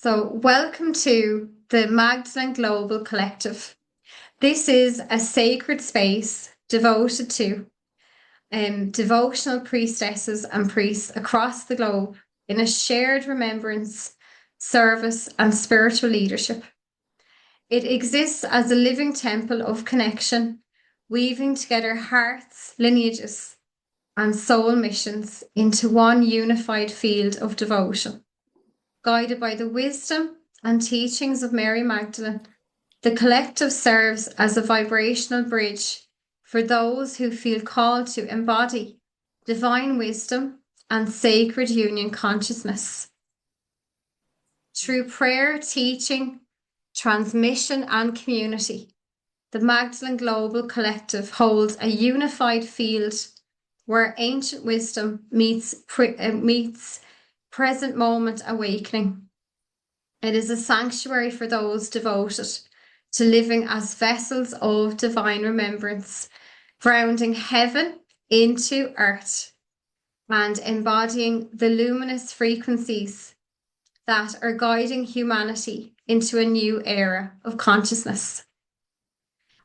So, welcome to the Magdalene Global Collective. This is a sacred space devoted to devotional priestesses and priests across the globe in a shared remembrance, service, and spiritual leadership. It exists as a living temple of connection, weaving together hearts, lineages, and soul missions into one unified field of devotion. Guided by the wisdom and teachings of Mary Magdalene, the collective serves as a vibrational bridge for those who feel called to embody divine wisdom and sacred union consciousness. Through prayer, teaching, transmission, and community, the Magdalene Global Collective holds a unified field where ancient wisdom meets present moment awakening. It is a sanctuary for those devoted to living as vessels of divine remembrance, grounding heaven into earth and embodying the luminous frequencies that are guiding humanity into a new era of consciousness.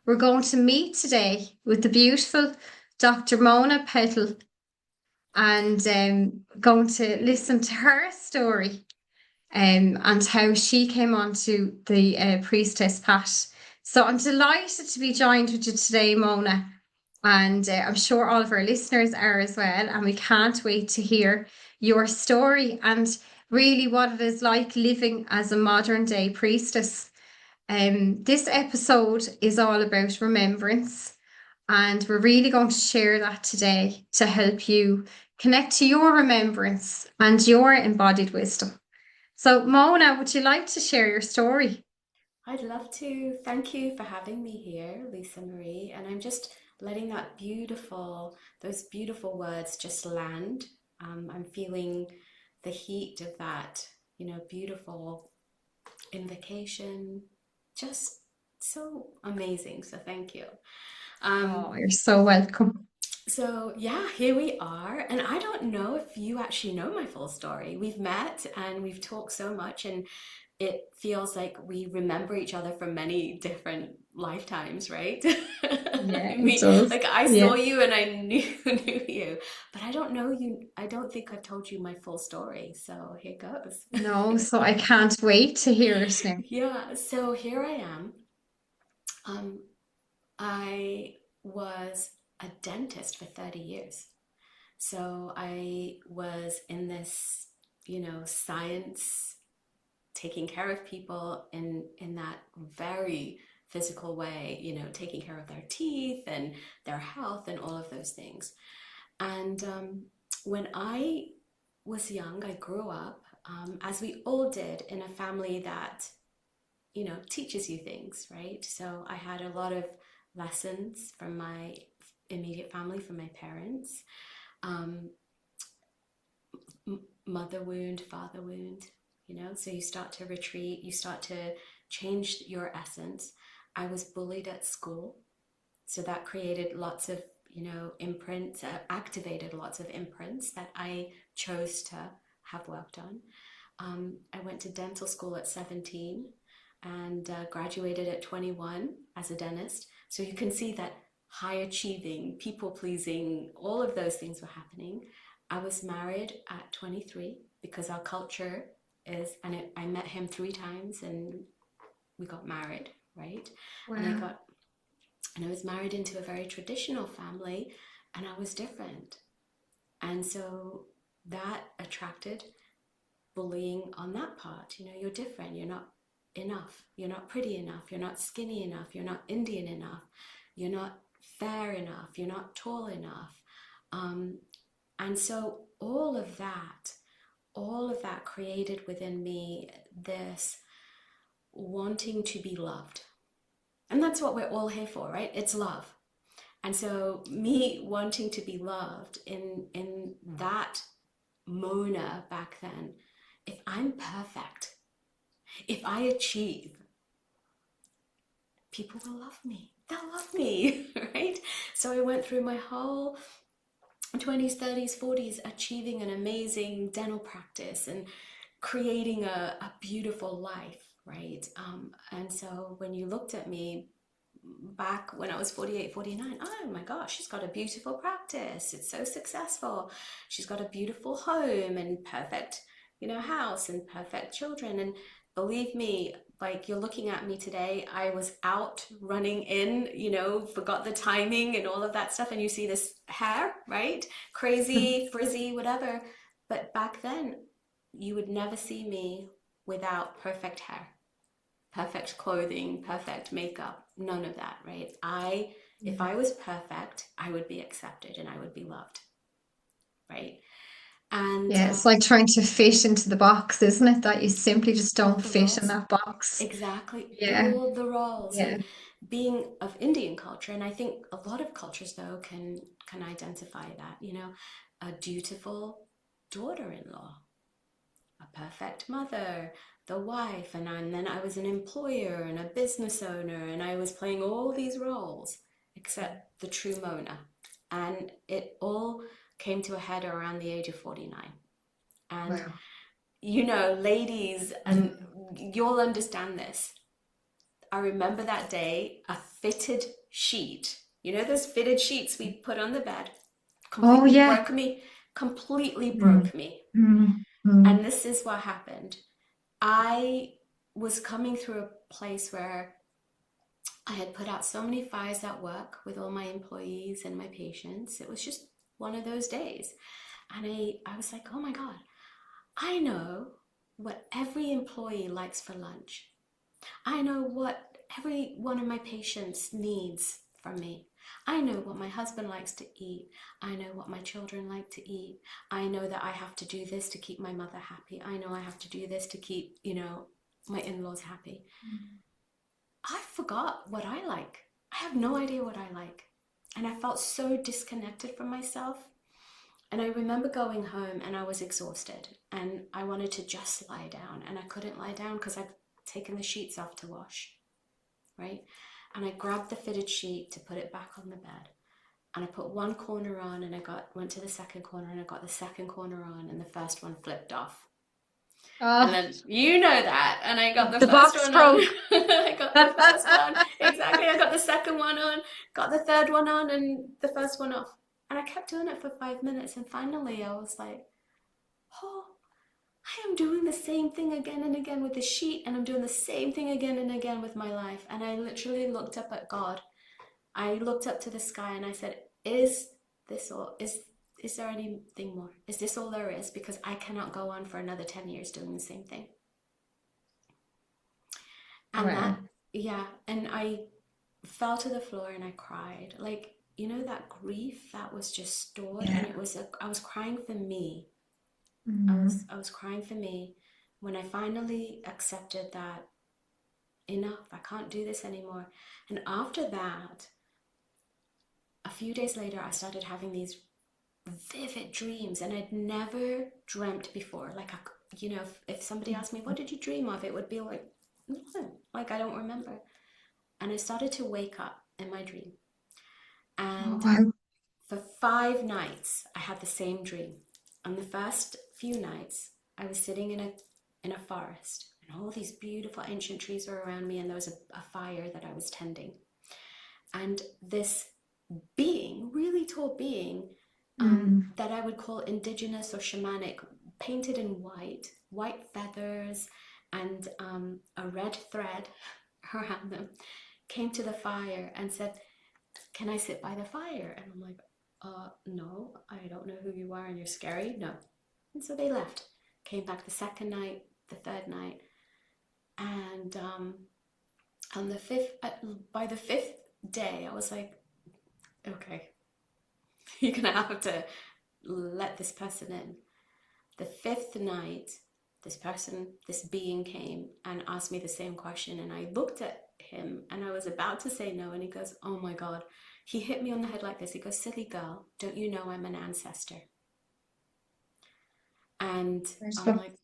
We're going to meet today with the beautiful Dr. Mona Petal and going to listen to her story and how she came onto the priestess path. So I'm delighted to be joined with you today, Mona, and I'm sure all of our listeners are as well. And we can't wait to hear your story and really what it is like living as a modern day priestess. This episode is all about remembrance, and we're really going to share that today to help you connect to your remembrance and your embodied wisdom. So, Mona, would you like to share your story? I'd love to. Thank you for having me here, Lisa Marie. And I'm just letting those beautiful words just land. I'm feeling the heat of that, beautiful invocation. Just so amazing. So thank you. Um, Oh, you're so welcome. so yeah, here we are. And I don't know if you actually know my full story. We've met and we've talked so much, and it feels like we remember each other from many different lifetimes, right? Yeah, I it mean, does. like I Yeah. saw you and I knew knew you, but I don't know you. I don't think I've told you my full story. So here goes. No, so I can't wait to hear it now. Yeah, so here I am. Um, I was a dentist for 30 years. So I was in this, science, taking care of people in that very physical way, taking care of their teeth and their health and all of those things. And when I was young, I grew up, as we all did, in a family that teaches you things, right? So I had a lot of lessons from my immediate family, from my parents. Um, Mother wound, father wound, so you start to retreat, you start to change your essence. I was bullied at school, so that created lots of, imprints, activated lots of imprints that I chose to have worked on. I went to dental school at 17 and graduated at 21 as a dentist. So you can see that high achieving, people pleasing, all of those things were happening. I was married at 23 because our culture is, and I met him 3 times and we got married, right? And I Wow. got, and I was married into a very traditional family, and I was different. And so that attracted bullying on that part. You're different, you're not enough, you're not pretty enough, you're not skinny enough, you're not Indian enough, you're not fair enough, you're not tall enough. Um, and so all of that created within me this wanting to be loved. And that's what we're all here for, right? It's love. And so me wanting to be loved in that Mona back then, if I'm perfect, if I achieve, people will love me. They'll love me, right? So I went through my whole 20s, 30s, 40s achieving an amazing dental practice and creating a beautiful life, right? And so when you looked at me back when I was 48, 49, oh my gosh, she's got a beautiful practice. It's so successful. She's got a beautiful home and perfect, house and perfect children. And believe me, like you're looking at me today, I was out running in, forgot the timing and all of that stuff. And you see this hair, right? Crazy, frizzy, whatever. But back then, you would never see me without perfect hair, perfect clothing, perfect makeup, none of that, right? If I was perfect, I would be accepted and I would be loved, right? And Yeah, it's like trying to fit into the box, isn't it? That you simply just all don't the fit in roles, that box. exactly, Yeah, all the roles, yeah. and being of Indian culture, and I think a lot of cultures though can identify that, a dutiful daughter-in-law, a perfect mother, the wife, and then I was an employer and a business owner, and I was playing all these roles except the true Mona. And it all came to a head around the age of 49. And, Wow. ladies, and you'll understand this. I remember that day, a fitted sheet, those fitted sheets we put on the bed, Oh, completely yeah. broke me, completely Mm, broke me. mm, mm. And this is what happened. I was coming through a place where I had put out so many fires at work with all my employees and my patients. It was just one of those days. And I was like, oh my God, I know what every employee likes for lunch. I know what every one of my patients needs from me. I know what my husband likes to eat. I know what my children like to eat. I know that I have to do this to keep my mother happy. I know I have to do this to keep, my in-laws happy. I forgot what I like. I have no idea what I like. And I felt so disconnected from myself. And I remember going home and I was exhausted and I wanted to just lie down and I couldn't lie down because I'd taken the sheets off to wash, right? And I grabbed the fitted sheet to put it back on the bed. And I put one corner on and went to the second corner and I got the second corner on and the first one flipped off. And Oh, then you know that. And I got the the first box one on. broke. I got the first one. Exactly. I got the second one on, got the third one on, and the first one off. And I kept doing it for 5 minutes. And finally, I was like, oh, I am doing the same thing again and again with the sheet. And I'm doing the same thing again and again with my life. And I literally looked up at God. I looked up to the sky and I said, is this all? Is there anything more? Is this all there is? Because I cannot go on for another 10 years doing the same thing. And Wow. that, yeah, and I fell to the floor and I cried. Like, that grief that was just stored and Yeah. I was crying for me. Mm. I was crying for me when I finally accepted that enough, I can't do this anymore. And after that, a few days later, I started having these vivid dreams and I'd never dreamt before. Like, if somebody asked me, what did you dream of? It would be like, nothing. Like, I don't remember. And I started to wake up in my dream. Oh, And wow. for 5 nights, I had the same dream. On the first few nights, I was sitting in a forest, and all these beautiful ancient trees were around me, and there was a fire that I was tending. And this being, really tall being, Mm. that I would call indigenous or shamanic, painted in white feathers, and a red thread around them, came to the fire and said, can I sit by the fire? And I'm like, no, I don't know who you are and you're scary. No. And so they left. Came back the second night, the third night. And on by the fifth day, I was like, okay, you're going to have to let this person in. The fifth night, this being came and asked me the same question. And I looked at him and I was about to say no. And he goes, oh my God. He hit me on the head like this. He goes, silly girl, don't you know I'm an ancestor? And There's I'm the- like,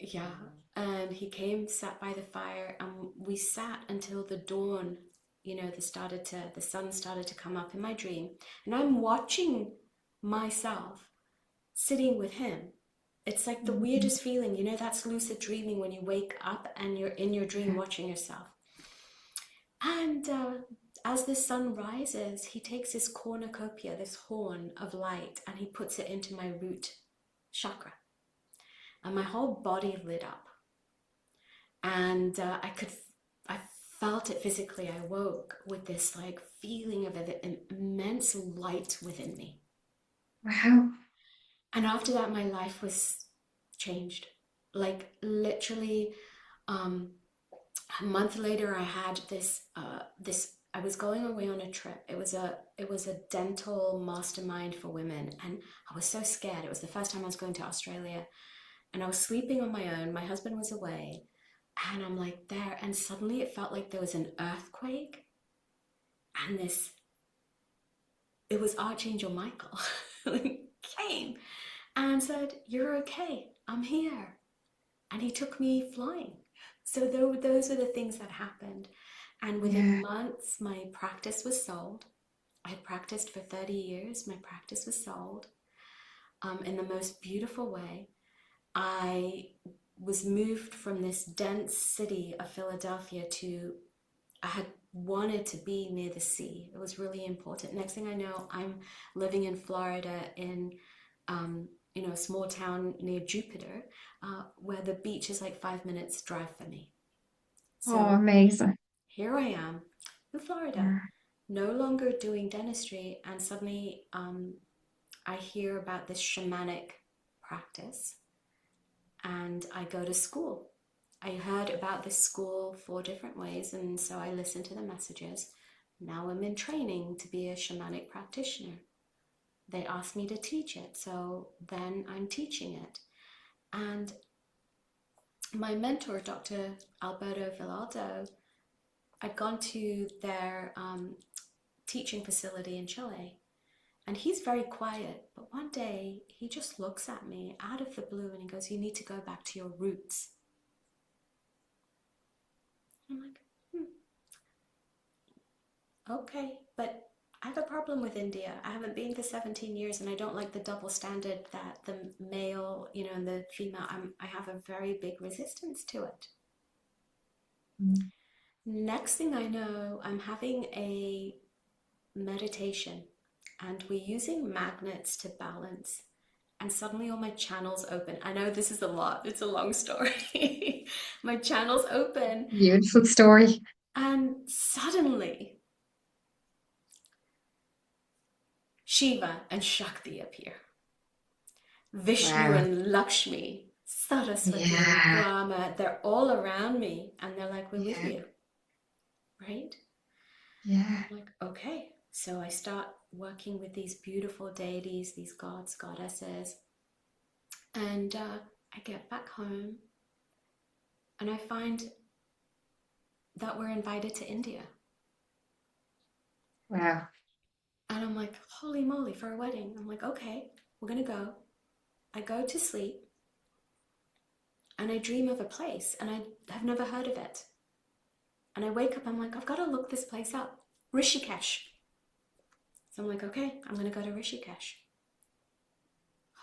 yeah. And he came, sat by the fire, and we sat until the dawn, the sun started to come up in my dream. And I'm watching myself sitting with him. It's like the Mm. weirdest feeling. You know, that's lucid dreaming when you wake up and you're in your dream watching yourself. And as the sun rises, he takes his cornucopia, this horn of light, and he puts it into my root chakra. And my whole body lit up. And I felt it physically. I woke with this like feeling of an immense light within me. Wow. And after that, my life was changed. Like literally, um, a month later, I had this. I was going away on a trip. It was a dental mastermind for women, and I was so scared. It was the first time I was going to Australia, and I was sleeping on my own. My husband was away, and I'm like there, and suddenly it felt like there was an earthquake, and this. It was Archangel Michael came and said, "You're okay. I'm here." And he took me flying. So those were the things that happened. And within Yeah. months, my practice was sold. I had practiced for 30 years. My practice was sold in the most beautiful way. I was moved from this dense city of Philadelphia to, I had wanted to be near the sea. It was really important. Next thing I know, I'm living in Florida in a small town near Jupiter, where the beach is like 5 minutes drive for me. Oh, So amazing. here I am in Florida, Yeah. no longer doing dentistry, and suddenly I hear about this shamanic practice, and I go to school. I heard about this school 4 different ways, and so I listened to the messages. Now I'm in training to be a shamanic practitioner. They asked me to teach it, so then I'm teaching it. And my mentor, Dr. Alberto Villaldo, I'd gone to their teaching facility in Chile, and he's very quiet. But one day he just looks at me out of the blue and he goes, "You need to go back to your roots." I'm like, okay, but I have a problem with India. I haven't been for 17 years and I don't like the double standard that the male, and the female, I have a very big resistance to it. Mm. Next thing I know, I'm having a meditation and we're using magnets to balance. And suddenly all my channels open. I know this is a lot, it's a long story. My channels open, Beautiful story. and suddenly Shiva and Shakti appear. Vishnu Wow. and Lakshmi, Saraswati, Yeah. Brahma, they're all around me and they're like, "We're with Yeah. you," right? Yeah. I'm like, okay. So I start working with these beautiful deities, these gods, goddesses, and I get back home and I find that we're invited to India. Wow. And I'm like, holy moly, for a wedding. I'm like, okay, we're going to go. I go to sleep and I dream of a place and I have never heard of it. And I wake up, I'm like, I've got to look this place up. Rishikesh. So I'm like, okay, I'm going to go to Rishikesh.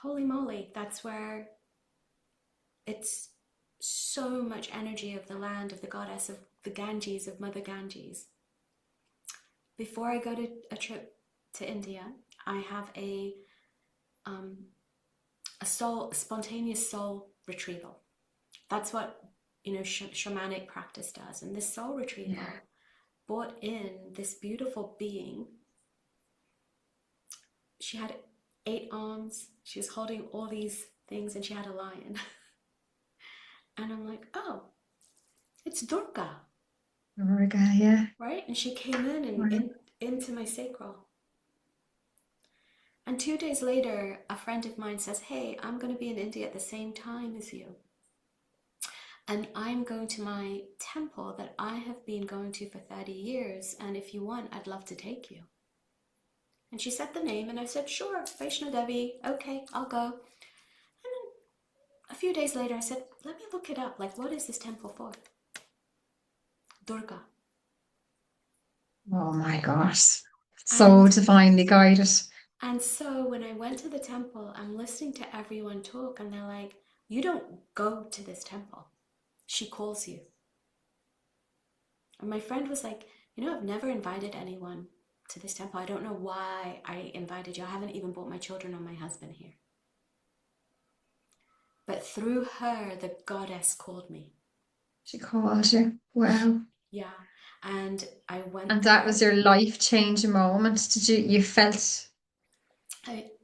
Holy moly, that's where it's so much energy of the land, of the goddess, of the Ganges, of Mother Ganges. Before I go to a trip to India, I have um, a spontaneous soul retrieval. That's what shamanic practice does. And this soul Yeah. retrieval brought in this beautiful being. She had 8 arms. She was holding all these things, and she had a lion. And I'm like, oh, it's Durga, Durga, yeah. right? And she came in and Wow. into my sacral. And 2 days later, a friend of mine says, "Hey, I'm going to be in India at the same time as you. And I'm going to my temple that I have been going to for 30 years. And if you want, I'd love to take you." And she said the name, and I said, "Sure, Vaishno Devi. Okay, I'll go." And then a few days later, I said, "Let me look it up. Like, what is this temple for?" Durga. Oh my gosh. So And divinely guided. And so when I went to the temple, I'm listening to everyone talk, and they're like, you don't go to this temple. She calls you. And my friend was like, I've never invited anyone to this temple. I don't know why I invited you. I haven't even brought my children or my husband here. But through her, the goddess called me. She called you. Wow. Yeah. And I went And that there. was your life-changing moment. You felt,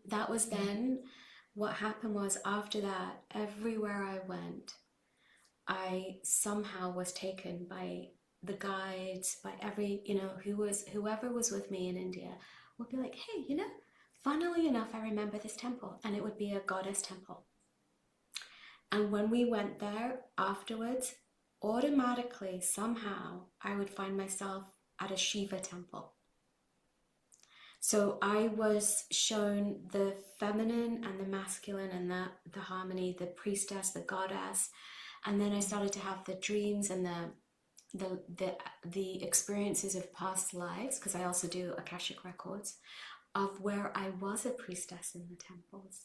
That was yeah. then. What happened was after that, everywhere I went, I somehow was taken by the guides, by whoever was with me in India would be like, hey, funnily enough, I remember this temple, and it would be a goddess temple. And when we went there afterwards, automatically, somehow, I would find myself at a Shiva temple. So I was shown the feminine and the masculine and the harmony, the priestess, the goddess. And then I started to have the dreams and the experiences of past lives, because I also do Akashic records, of where I was a priestess in the temples,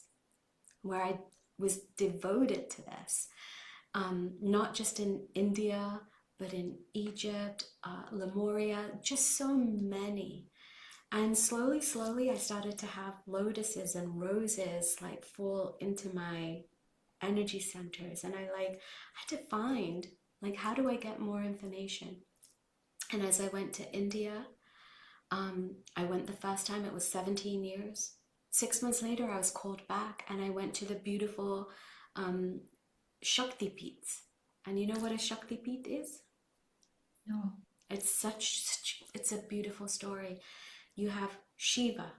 where I was devoted to this, not just in India, but in Egypt, Lemuria, just so many. And slowly, slowly, I started to have lotuses and roses like fall into my energy centers. And I had to find, like, how do I get more information? And as I went to India, I went the first time, it was 17 years. 6 months later, I was called back, and I went to the beautiful um, Shakti Peeths. And you know what a Shakti Peeth is? No. It's a beautiful story. You have Shiva,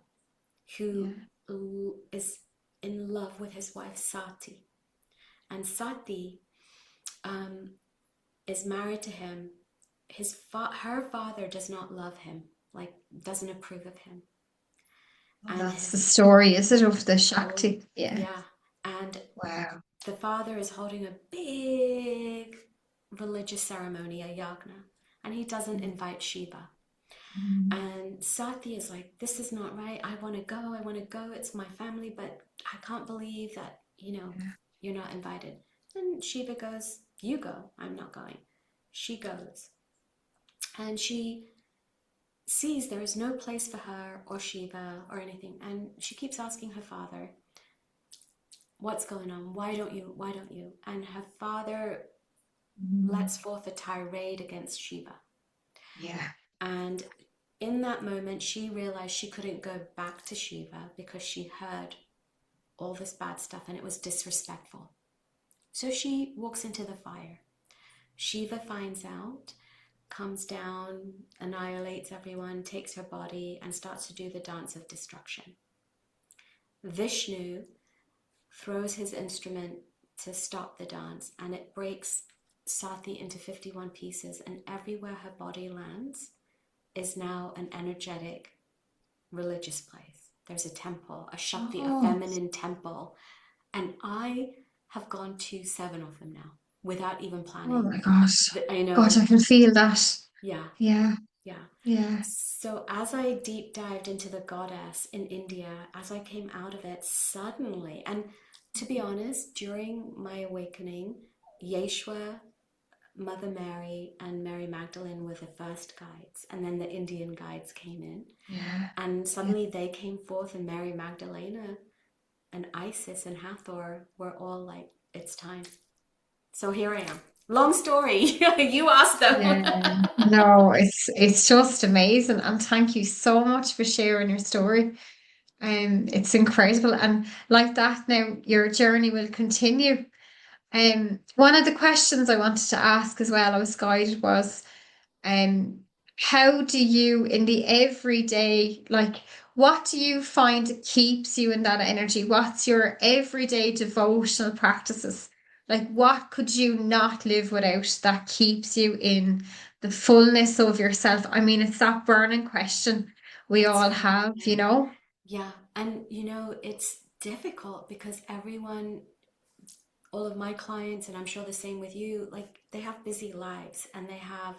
who Yeah. is in love with his wife Sati. And Sati um, is married to him. Her father does not love him, like doesn't approve of him. Oh, And that's the story, is it, of the oh Shakti? Yeah. yeah, and Wow. the father is holding a big religious ceremony, a yagna, and he doesn't invite Shiva. Mm. And Sati is like, this is not right. I want to go. I want to go. It's my family, but I can't believe that, Yeah. you're not invited. And Shiva goes, you go. I'm not going. She goes. And she sees there is no place for her or Shiva or anything. And she keeps asking her father, what's going on? Why don't you? Why don't you? And her father Mm. lets forth a tirade against Shiva. Yeah. And in that moment, she realized she couldn't go back to Shiva because she heard all this bad stuff and it was disrespectful. So she walks into the fire. Shiva finds out, comes down, annihilates everyone, takes her body, and starts to do the dance of destruction. Vishnu throws his instrument to stop the dance, and it breaks Sati into 51 pieces, and everywhere her body lands is now an energetic religious place. There's a temple, a Shakti, a Oh, feminine temple. And I have gone to 7 of them now without even oh planning. my gosh. I God, know. I can feel that. Yeah, Yeah. yeah. Yeah. So as I deep dived into the goddess in India, as I came out of it suddenly, and to be honest, during my awakening, Yeshua, Mother Mary, and Mary Magdalene were the first guides, and then the Indian guides came in. Yeah. And Yeah. suddenly they came forth, and Mary Magdalena and Isis and Hathor were all like, it's time. So here I am. Long story. You asked them. Yeah. No, it's just amazing. And thank you so much for sharing your story. It's incredible. And like that now, your journey will continue. One of the questions I wanted to ask as well, I was guided was how do you in the everyday, like, what do you find keeps you in that energy? What's your everyday devotional practices? Like, what could you not live without that keeps you in the fullness of yourself? I mean, it's that burning question we It's all very, have, you know? yeah. And it's difficult because everyone, all of my clients, and I'm sure the same with you, like they have busy lives and they have,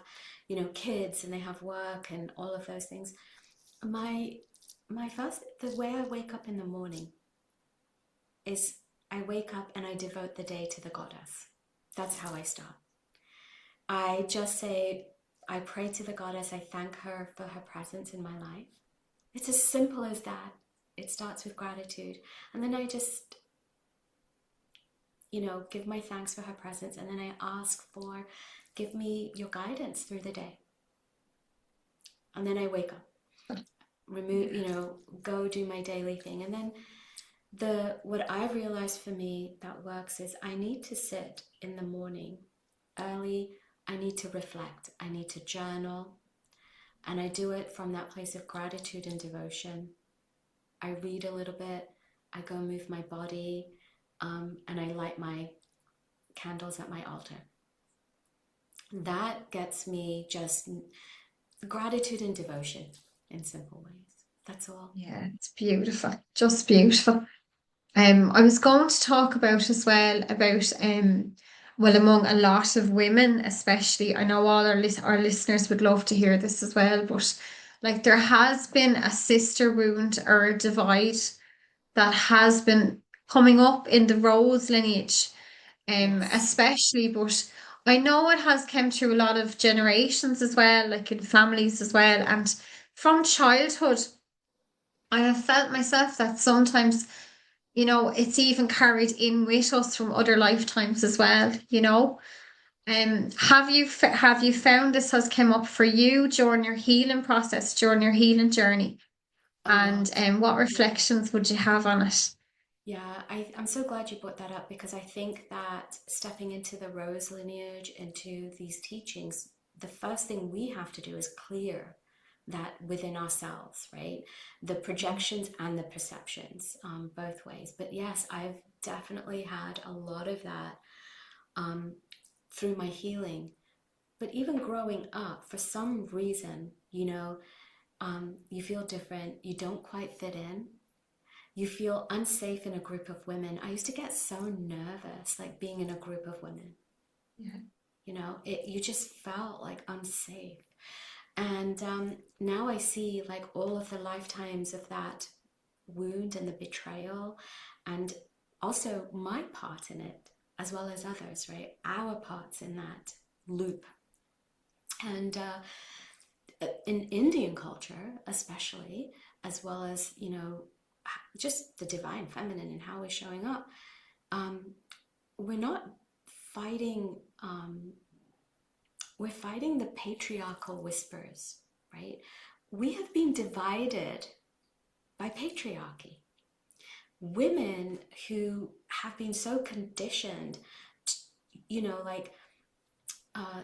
kids and they have work and all of those things. My the way I wake up in the morning is I wake up and I devote the day to the goddess. That's how I start. I just say, I pray to the goddess, I thank her for her presence in my life. It's as simple as that. It starts with gratitude. And then I just, give my thanks for her presence. And then I ask for, give me your guidance through the day. And then I wake up, go do my daily thing. And then what I've realized for me that works is I need to sit in the morning early. I need to reflect. I need to journal. And I do it from that place of gratitude and devotion. I read a little bit. I go move my body. And I light my candles at my altar. That gets me just gratitude and devotion in simple ways. That's all. Yeah, it's beautiful. Just beautiful. I was going to talk about as well about well, among a lot of women, especially, I know all our listeners would love to hear this as well, but like there has been a sister wound or a divide that has been coming up in the Rose lineage, Yes. especially, but I know it has come through a lot of generations as well, like in families as well, and from childhood. I have felt myself that sometimes, it's even carried in with us from other lifetimes as well. Have you found this has come up for you during your healing process, during your healing journey? A And lot. what Yeah. reflections would you have on it? Yeah, I'm so glad you brought that up because I think that stepping into the Rose lineage, into these teachings, the first thing we have to do is clear that within ourselves, right? The projections and the perceptions, both ways. But yes, I've definitely had a lot of that um, through my healing. But even growing up, for some reason, you feel different, you don't quite fit in. You feel unsafe in a group of women. I used to get so nervous, like being in a group of women. Yeah. You just felt like unsafe. And now I see like all of the lifetimes of that wound and the betrayal, and also my part in it, as well as others, right? Our parts in that loop. And in Indian culture, especially, as well as, just the divine feminine and how we're showing up, um, we're not fighting, we're fighting the patriarchal whispers, right? We have been divided by patriarchy. Women who have been so conditioned, like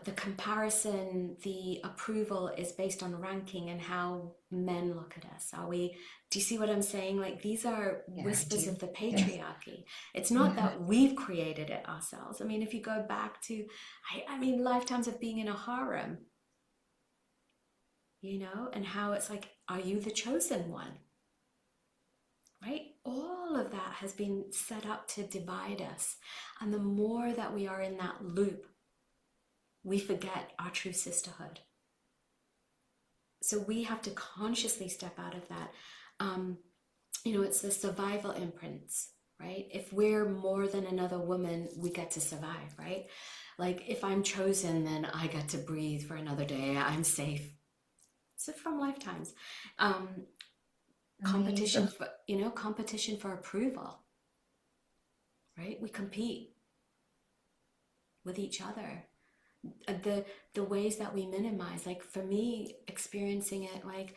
the comparison, the approval is based on ranking and how men look at us. Do you see what I'm saying? Like these are Yeah, I whispers do. of the Yeah. patriarchy. It's not Yeah. that we've created it ourselves. I mean, if you go back to, I mean, lifetimes of being in a harem, and how it's like, are you the chosen one? Right? All of that has been set up to divide us. And the more that we are in that loop, we forget our true sisterhood. So we have to consciously step out of that. It's the survival imprints, right? If we're more than another woman, we get to survive, right? Like if I'm chosen, then I get to breathe for another day. I'm safe. So from lifetimes, competition Amazing. for competition for approval, right? We compete with each other. The ways that we minimize, like for me, experiencing it, like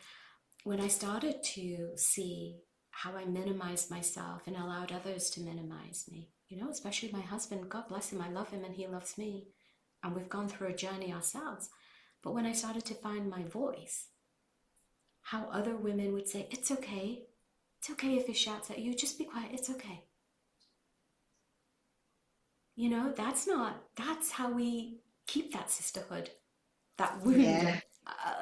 when I started to see how I minimized myself and allowed others to minimize me, especially my husband, God bless him, I love him and he loves me. And we've gone through a journey ourselves. But when I started to find my voice, how other women would say, it's okay. It's okay if he shouts at you, just be quiet, it's okay. That's how we keep that sisterhood, that wound Yeah.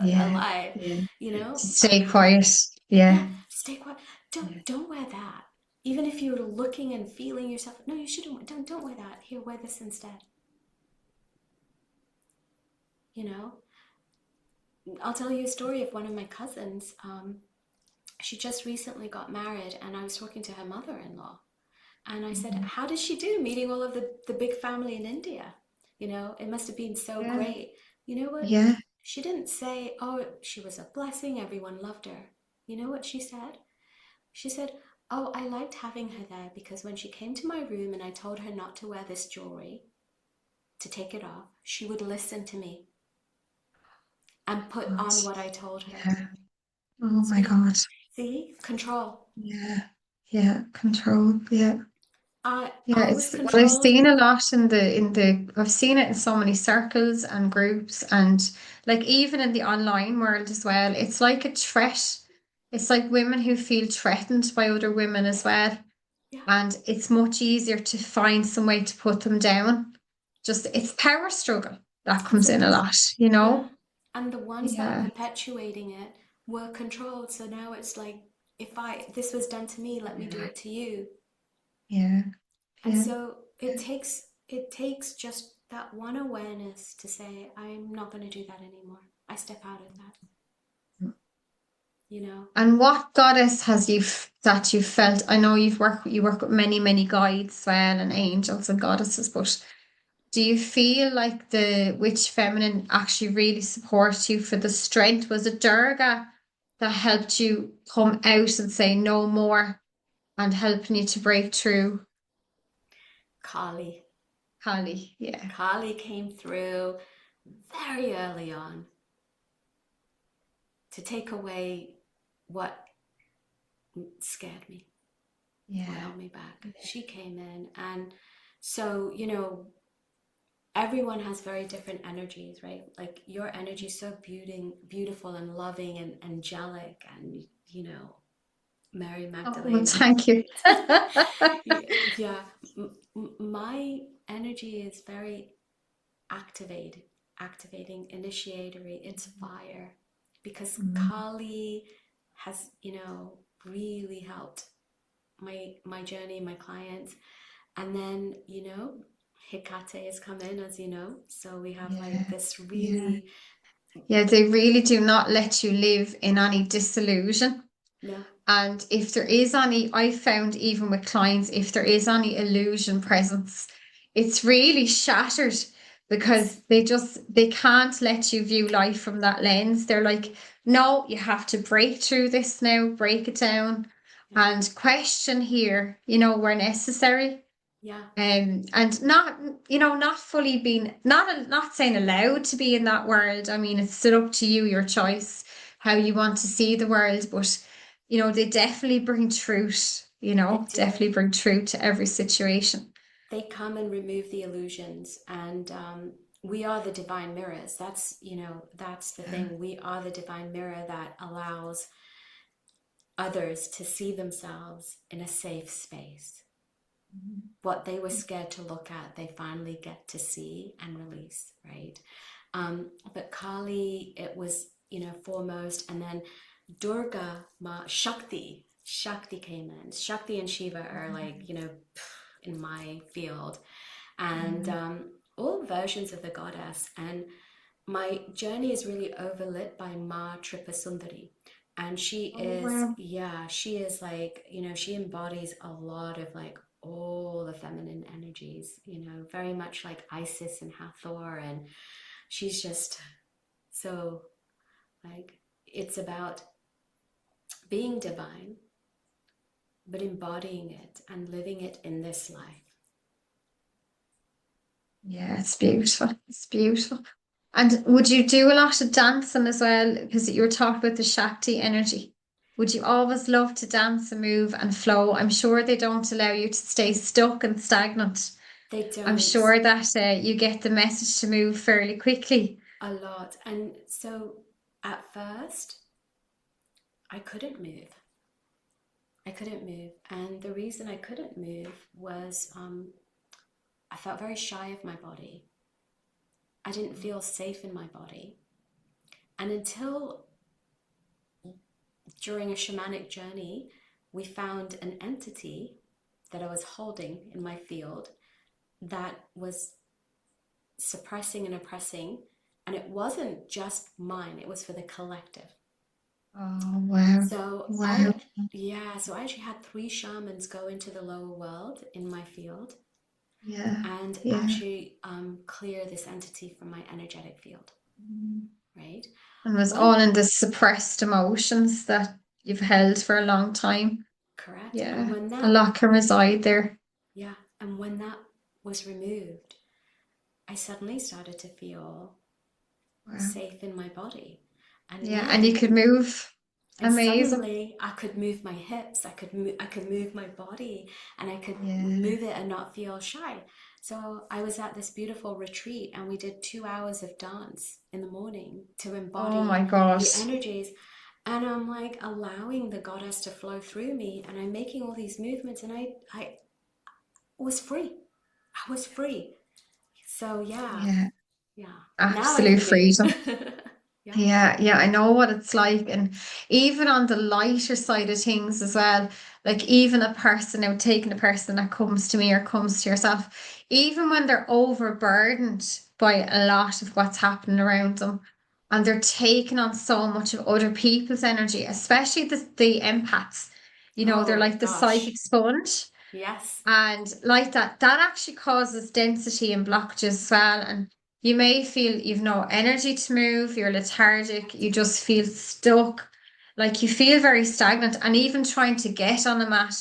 Yeah. alive, Yeah. you know? Stay quiet. Yeah. Yeah, stay quiet. Yeah. Don't wear that. Even if you're looking and feeling yourself, no, you shouldn't. Don't wear that. Here, wear this instead. You know, I'll tell you a story of one of my cousins. she just recently got married, and I was talking to her mother-in-law, and I said, Mhm. how did she do meeting all of the big family in India? It must have been so Yeah. great. You know what? Yeah. She didn't say, oh, she was a blessing, everyone loved her. You know what she said? She said, oh, I liked having her there because when she came to my room and I told her not to wear this jewelry, to take it off, she would listen to me and put God. on what I told her. Yeah. Oh my See, God. see, control. Yeah. Yeah. Control. Yeah. I Yeah. I was It's well, I've controlled. seen a lot I've seen it in so many circles and groups and like even in the online world as well. It's like a threat. It's like women who feel threatened by other women as well. Yeah, And it's much easier to find some way to put them down. Just it's power struggle that comes it in a is. lot, Yeah. And the ones that are Yeah, perpetuating it were controlled. So now it's like, if this was done to me, let me do yeah, it to you. yeah, And yeah, so it takes just that one awareness to say, I'm not going to do that anymore. I step out of that, yeah. you know. And what goddess has that you felt? I know you work with many, many guides as well and angels and goddesses, but do you feel like the witch feminine actually really supports you for the strength? Was it Durga that helped you come out and say no more and helping you to break through? Kali. Kali, yeah. Kali came through very early on to take away what scared me, what Yeah. held me back. She came in, and so, everyone has very different energies, right? Like your energy is so beautiful and loving and angelic, and Mary Oh, well, Magdalene. thank you. Yeah, my energy is very activating, initiatory. It's fire, because Mm. Kali has, really helped my journey, my clients. And then, Hecate has come in, as you know. So we have like Yeah, this yeah. really, Yeah, they really do not let you live in any disillusion. no, And if there is any, I found even with clients, if there is any illusion presence, it's really shattered yes, because they can't let you view life from that lens. They're like, no, you have to break through this now, break it down yeah, and question here, where necessary. yeah, And not, not fully being, not saying allowed to be in that world. I mean, it's still up to you, your choice, how you want to see the world. But, they definitely bring truth, they do. definitely bring truth to every situation. They come and remove the illusions, and we are the divine mirrors. That's the Yeah. thing. We are the divine mirror that allows others to see themselves in a safe space. Mhm. What they were scared to look at, they finally get to see and release, right? But Kali, it was, foremost, and then Durga, Shakti came in. Shakti and Shiva are like, in my field, and Yeah. all versions of the goddess. And my journey is really overlit by Ma Tripasundari. And Oh, wow. she is like, she embodies a lot of like all the feminine energies, very much like Isis and Hathor. And she's just so like, it's about being divine, but embodying it and living it in this life. Yeah, it's beautiful. It's beautiful. And would you do a lot of dancing as well? Because you were talking about the Shakti energy. Would you always love to dance and move and flow? I'm sure they don't allow you to stay stuck and stagnant. They I'm don't. sure that you get the message to move fairly quickly. A lot. And so at first, I couldn't move. I couldn't move. And the reason I couldn't move was I felt very shy of my body. I didn't feel safe in my body. And until during a shamanic journey, we found an entity that I was holding in my field that was suppressing and oppressing. And it wasn't just mine, it was for the collective. Oh, wow. So Wow. yeah, so I actually had three shamans go into the lower world in my field Yeah. and Yeah. actually clear this entity from my energetic field, Mm. right? And it was One, all in the suppressed emotions that you've held for a long time. correct. And Yeah. when A that, lot can reside there. yeah, and when that was removed, I suddenly started to feel Wow. safe in my body. And Yeah. And you again, could move. and Amazing. suddenly I could move my hips, I could move my body, and I could Yeah. move it and not feel shy. So I was at this beautiful retreat and we did 2 hours of dance in the morning to Oh my embody the gosh. energies. And I'm like allowing the goddess to flow through me and I'm making all these movements and I was free. I was free. So yeah, Yeah. yeah. Now I Absolute can move. freedom. Yeah. Yeah, yeah, I know what it's like. And even on the lighter side of things as well, like even a person, now taking a person that comes to me or comes to yourself, even when they're overburdened by a lot of what's happening around them, and they're taking on so much of other people's energy, especially the empaths, they're Oh like the psychic gosh. sponge. Yes. And like that actually causes density and blockages as well. And you may feel you've no energy to move, you're lethargic, you just feel stuck, like you feel very stagnant. And even trying to get on a mat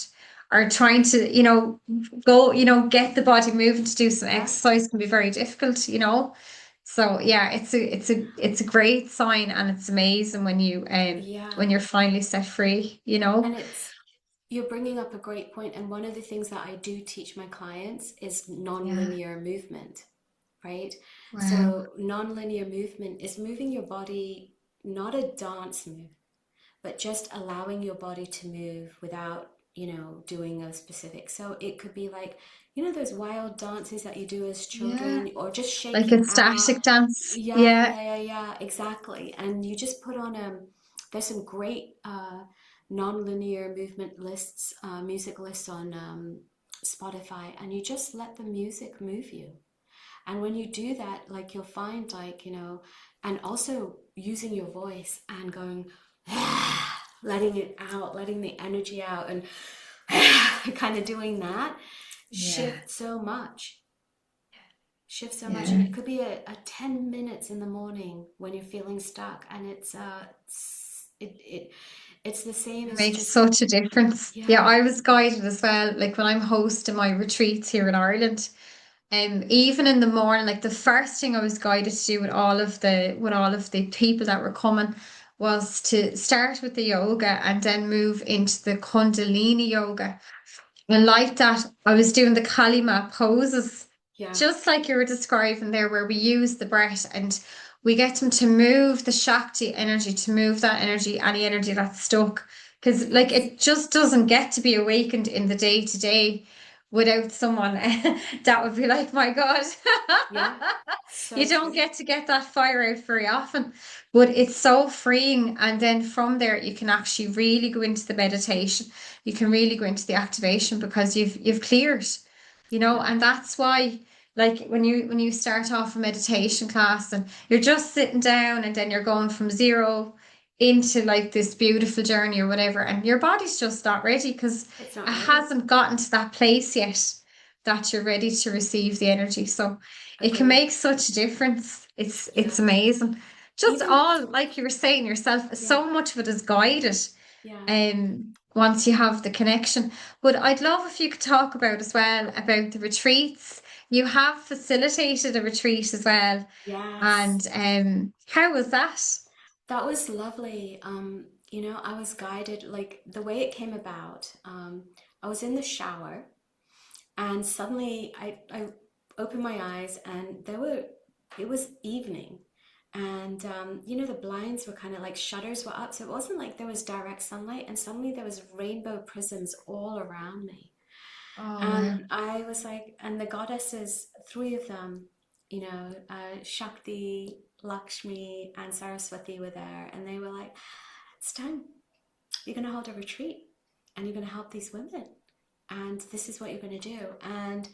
or trying to, go, get the body moving to do some Yeah. exercise can be very difficult. So yeah, it's a great sign and it's amazing Yeah. when you're finally set free. And you're bringing up a great point, and one of the things that I do teach my clients is Yeah. non-linear movement, right? Wow. So non-linear movement is moving your body, not a dance move, but just allowing your body to move without, doing a specific. So it could be like, those wild dances that you do as Yeah. children, or just Like a shaking out. static dance. Yeah, Yeah. yeah, yeah, yeah, exactly. And you just put on there's some great non-linear movement lists, music lists on Spotify, and you just let the music move you. And when you do that, like you'll find like, and also using your voice and going, letting it out, letting the energy out and kind of doing that Yeah. shift so much. Shift so much. And Yeah. it could be a 10 minutes in the morning when you're feeling stuck. And it's the same It as makes just, such a difference. Yeah, yeah, I was guided as well. Like when I'm hosting my retreats here in Ireland, even in the morning, like the first thing I was guided to do with all of the people that were coming was to start with the yoga and then move into the Kundalini yoga. And like that, I was doing the Kalima poses, yeah, just like you were describing there, where we use the breath and we get them to move the Shakti energy, to move that energy, any energy that's stuck. Because like yes, it just doesn't get to be awakened in the day to day without someone that would be like, my God. yeah, You so don't true. get that fire out very often, but it's so freeing. And then from there, you can actually really go into the meditation. You can really go into the activation because you've cleared. Yeah, And that's why, like when you start off a meditation class and you're just sitting down and then you're going from zero into like this beautiful journey or whatever, and your body's just not ready because it's it not ready. hasn't gotten to that place yet that you're ready to receive the energy. So it can Agreed. make such a difference. It's Yeah. amazing. Just Even, all like you were saying yourself, yeah, so much of it is guided yeah. once you have the connection. But I'd love if you could talk about as well about the retreats. You have facilitated a retreat as well. Yes. And how was that? That was lovely. I was guided, like the way it came about. I was in the shower and suddenly I opened my eyes and it was evening. And, the blinds were kind of like shutters were up. So it wasn't like there was direct sunlight. And suddenly there was rainbow prisms all around me. Oh wow. And I was like, and the goddesses, three of them, Shakti, Lakshmi, and Saraswati were there. And they were like, it's time. You're going to hold a retreat and you're going to help these women. And this is what you're going to do. And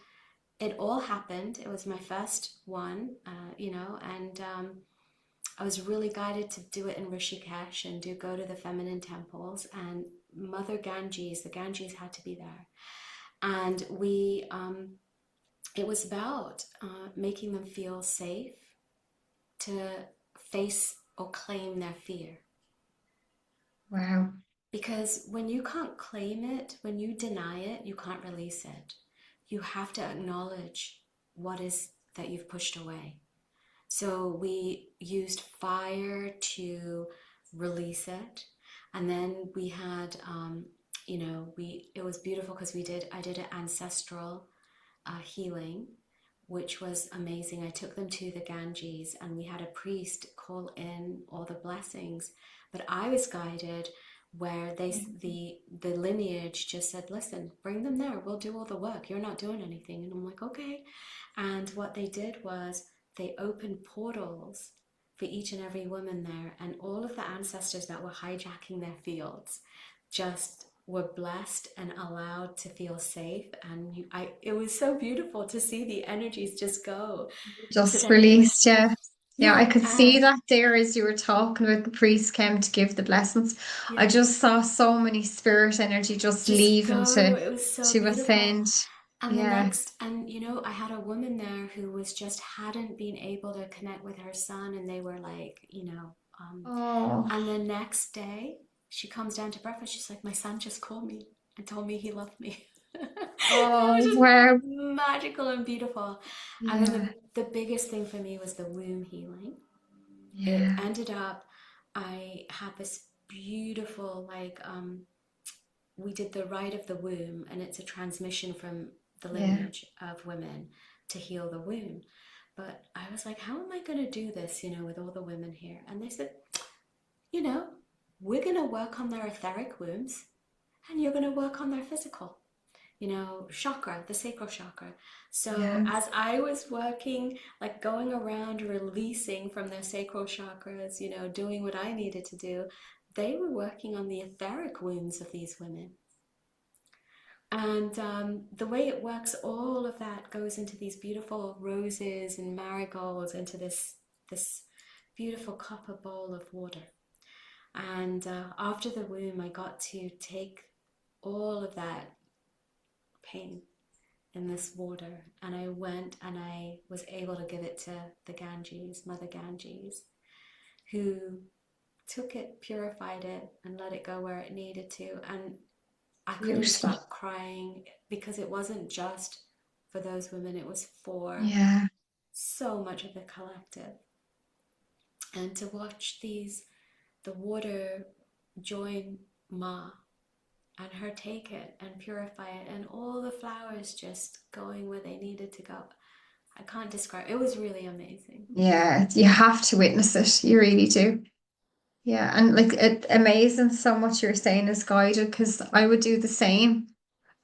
it all happened. It was my first one, and I was really guided to do it in Rishikesh and do go to the feminine temples, and Mother Ganges, the Ganges had to be there. And it was about making them feel safe to face or claim their fear. Wow. Because when you can't claim it, when you deny it, you can't release it. You have to acknowledge what is that you've pushed away. So we used fire to release it. And then we had, it was beautiful because I did an ancestral healing, which was amazing. I took them to the Ganges and we had a priest call in all the blessings. But I was guided where the lineage just said, listen, bring them there. We'll do all the work. You're not doing anything. And I'm like, okay. And what they did was they opened portals for each and every woman there, and all of the ancestors that were hijacking their fields just were blessed and allowed to feel safe. And it was so beautiful to see the energies just go to Just their new, released, yeah. Yeah, I yeah, could see and that there as you were talking about the priest came to give the blessings. I yeah, just saw so many spirit energy just just leaving go. It was so to beautiful. ascend. And Yeah. I had a woman there who was just hadn't been able to connect with her son, and they were like, Oh, and the next day she comes down to breakfast. She's like, my son just called me and told me he loved me. It was oh, just wow. magical and beautiful. And then Yeah, the biggest thing for me was the womb healing. It yeah, ended up, I had this beautiful, we did the rite of the womb, and it's a transmission from the yeah. lineage of women to heal the womb. But I was like, how am I going to do this, with all the women here? And they said, you know, we're going to work on their etheric wombs and you're going to work on their physical, chakra, the sacral chakra. So Yeah. as I was working, like going around releasing from their sacral chakras, doing what I needed to do, they were working on the etheric wombs of these women. And the way it works, all of that goes into these beautiful roses and marigolds, into this beautiful copper bowl of water. And after the womb, I got to take all of that pain in this water, and I went and I was able to give it to the Ganges, Mother Ganges, who took it, purified it, and let it go where it needed to. And I couldn't Beautiful. stop crying because it wasn't just for those women, it was for Yeah. so much of the collective. And to watch the water join Ma and her take it and purify it, and all the flowers just going where they needed to go. I can't describe. It was really amazing. Yeah. You have to witness it. You really do. Yeah. And like it amazing so much you're saying is guided because I would do the same.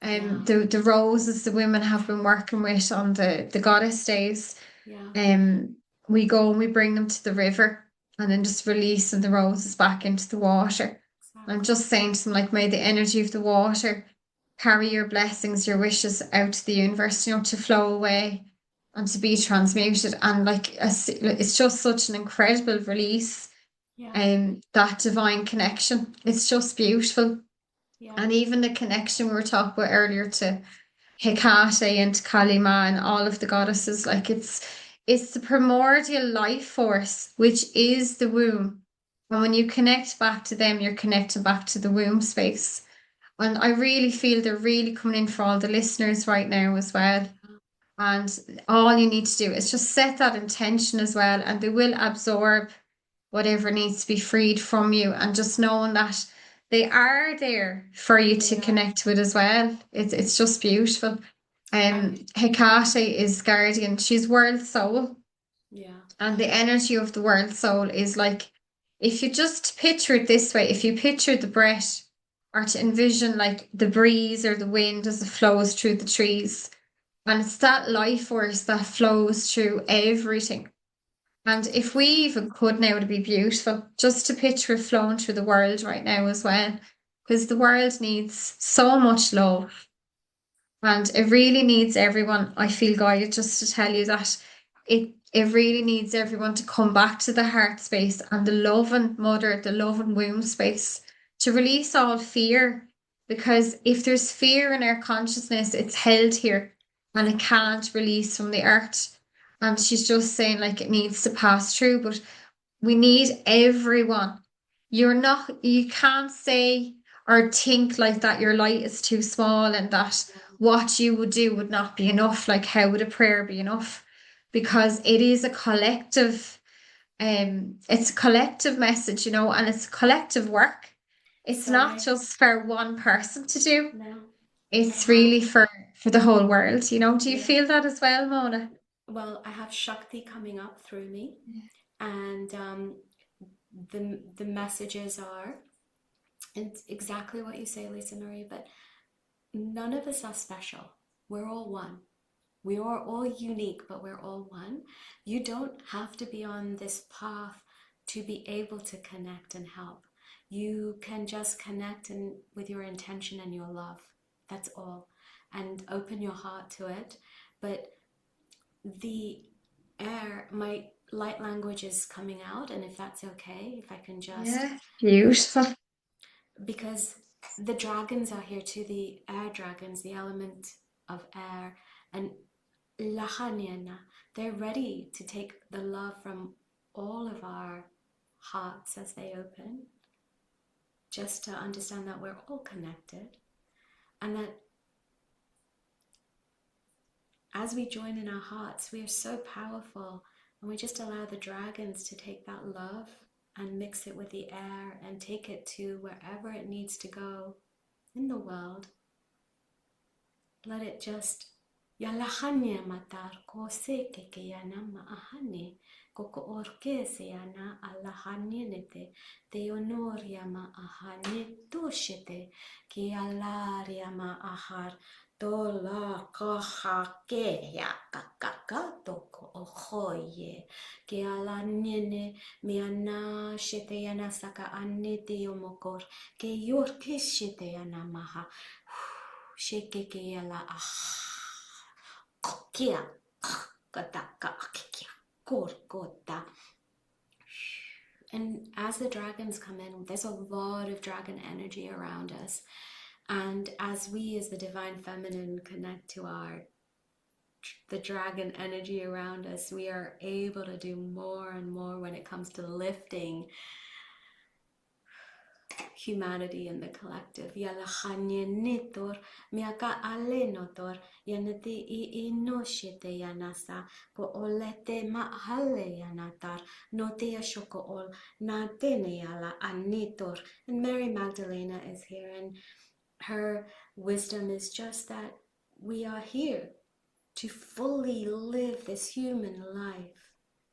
Yeah, The roses the women have been working with on the goddess days. yeah, Um, we go and we bring them to the river and then just releasing the roses back into the water. I'm exactly. just saying to them, like, may the energy of the water carry your blessings, your wishes out to the universe, to flow away and to be transmuted. And like, it's just such an incredible release. Yeah, That divine connection. It's just beautiful. yeah, And even the connection we were talking about earlier to Hecate and Kalima and all of the goddesses, like it's the primordial life force, which is the womb. And when you connect back to them, you're connecting back to the womb space. And I really feel they're really coming in for all the listeners right now as well. And all you need to do is just set that intention as well, and they will absorb whatever needs to be freed from you. And just knowing that they are there for you they to are. connect with as well. It's just beautiful. I'm, Hecate is guardian. She's world soul, yeah, and the energy of the world soul is like, if you just picture it this way, if you picture the breath, or to envision like the breeze or the wind as it flows through the trees, and it's that life force that flows through everything. And if we even could now, it'd be beautiful just to picture it flowing through the world right now as well, because the world needs so much love. And it really needs everyone. I feel guided just to tell you that it it really needs everyone to come back to the heart space and the loving mother, the loving womb space to release all fear. Because if there's fear in our consciousness, it's held here and it can't release from the earth. And she's just saying like it needs to pass through, but we need everyone. You can't say or think like that your light is too small and that what you would do would not be enough. Like, how would a prayer be enough? Because it is a collective, it's a collective message, and it's collective work. It's So not just for one person to do. no, I It's have, really for the whole world. Do you yeah. feel that as well, Mona? Well, I have Shakti coming up through me, and the messages are, it's exactly what you say, Lisa Marie, but none of us are special. We're all one. We are all unique, but we're all one. You don't have to be on this path to be able to connect and help. You can just connect with your intention and your love. That's all. And open your heart to it. But the air, my light language is coming out, and if that's okay, if I can just, Yeah, beautiful. because the dragons are here too, the air dragons, the element of air, and lahaniana, they're ready to take the love from all of our hearts as they open, just to understand that we're all connected, and that as we join in our hearts, we are so powerful, and we just allow the dragons to take that love and mix it with the air and take it to wherever it needs to go in the world. Let it just yalahanya matar ko seke ke yana maahane koko orke se yana alahanya nete te honoria maahane toshete ke alaria maahar tola kaha ke ya kakaka toko ohoye ke alanyene miana shete yana saka anete yomokor ke yorke shete yana maha Shekekeyala kokia kataka akikia korkota. And as the dragons come in, there's a lot of dragon energy around us. And as we as the divine feminine connect to the dragon energy around us, we are able to do more and more when it comes to lifting humanity and the collective. Yala nitor miaka alenotor yanate inoshete yanasa ko olete mahale yanatar note shoko ol natene yala anitor. And Mary Magdalena is here, and her wisdom is just that we are here to fully live this human life.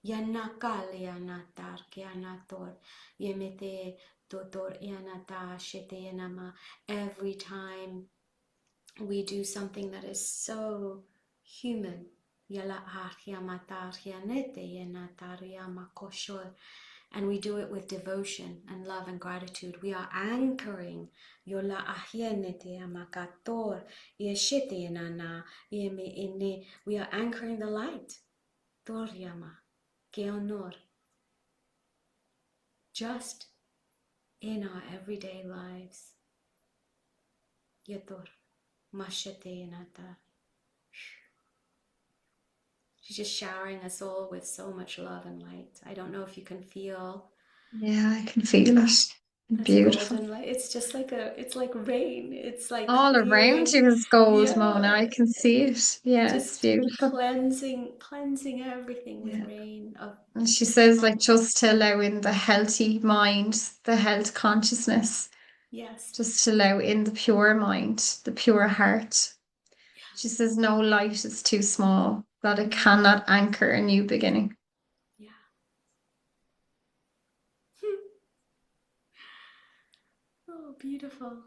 Yanakali yanatar kianator yemete Totor yanata shete yanama. Every time we do something that is so human, yala matar yanete yanatar yamakoshor, and we do it with devotion and love and gratitude, we are anchoring yola ahienete yamakator yeshete yanana yeme ene. We are anchoring the light. Tor yama ke honor. Just in our everyday lives. Yator, mashete yanata. She's just showering us all with so much love and light. I don't know if you can feel Yeah, I can feel it. this Beautiful. golden light. It's just like it's like rain. It's like All around clearing, you is gold, Mona. yeah, I can see it. Yeah, it's just beautiful. cleansing everything with Yeah. rain of And she just says, like, calm. just to allow in the healthy mind, the health consciousness, Yes, just to allow in the pure mind, the pure heart. She yeah, says, no light is too small, that it no, cannot anchor a new beginning. yeah. Oh, beautiful.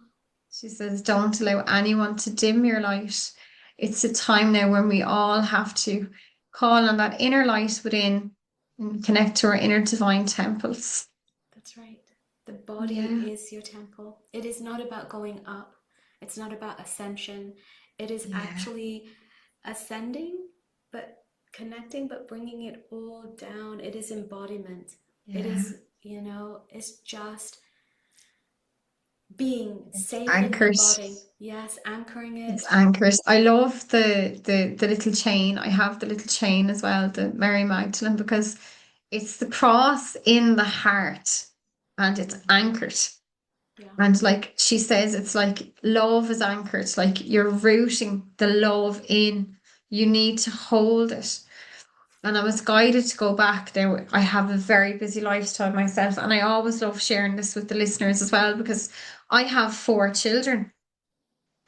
She says, don't allow anyone to dim your light. It's a time now when we all have to call on that inner light within and connect to our inner divine temples. That's right. The body Yeah, is your temple. It is not about going up. It's not about ascension. It is yeah, actually ascending, but connecting, but bringing it all down. It is embodiment. It Yeah. is, it's just being It's safe in the anchored. body. Yes, anchoring It's it. anchors. I love the little chain. I have the little chain as well, the Mary Magdalene, because it's the cross in the heart and it's anchored. Yeah. And like she says, it's like love is anchored. Like you're rooting the love in. You need to hold it. And I was guided to go back there. I have a very busy lifestyle myself, and I always love sharing this with the listeners as well because I have four children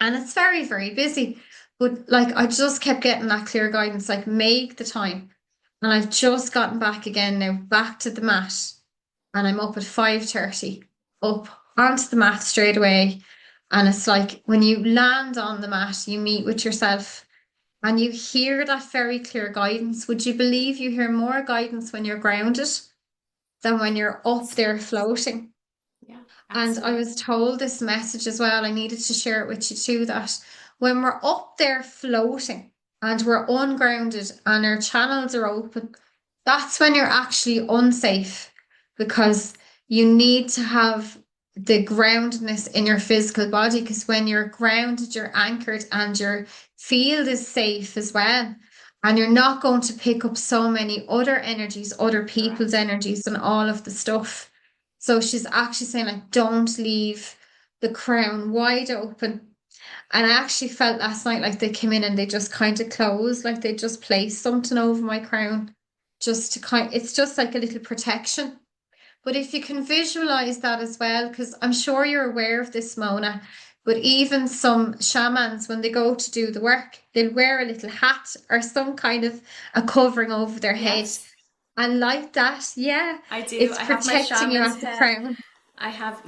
and it's very, very busy. But like I just kept getting that clear guidance, like make the time. And I've just gotten back again now, back to the mat. And I'm up at 5:30, up onto the mat straight away. And it's like when you land on the mat, you meet with yourself and you hear that very clear guidance. Would you believe you hear more guidance when you're grounded than when you're up there floating? Yeah, And I was absolutely. told this message as well. I needed to share it with you too, that when we're up there floating and we're ungrounded and our channels are open, that's when you're actually unsafe because you need to have the groundedness in your physical body. Because when you're grounded, you're anchored and your field is safe as well. And you're not going to pick up so many other energies, other people's Correct. energies, and all of the stuff. So she's actually saying, like, don't leave the crown wide open. And I actually felt last night like they came in and they just kind of closed, like they just placed something over my crown, just to it's just like a little protection. But if you can visualize that as well, because I'm sure you're aware of this, Mona, but even some shamans, when they go to do the work, they'll wear a little hat or some kind of a covering over their head. Yes, And like that, yeah, I do. it's I have my protecting you shaman's at the head. crown. I have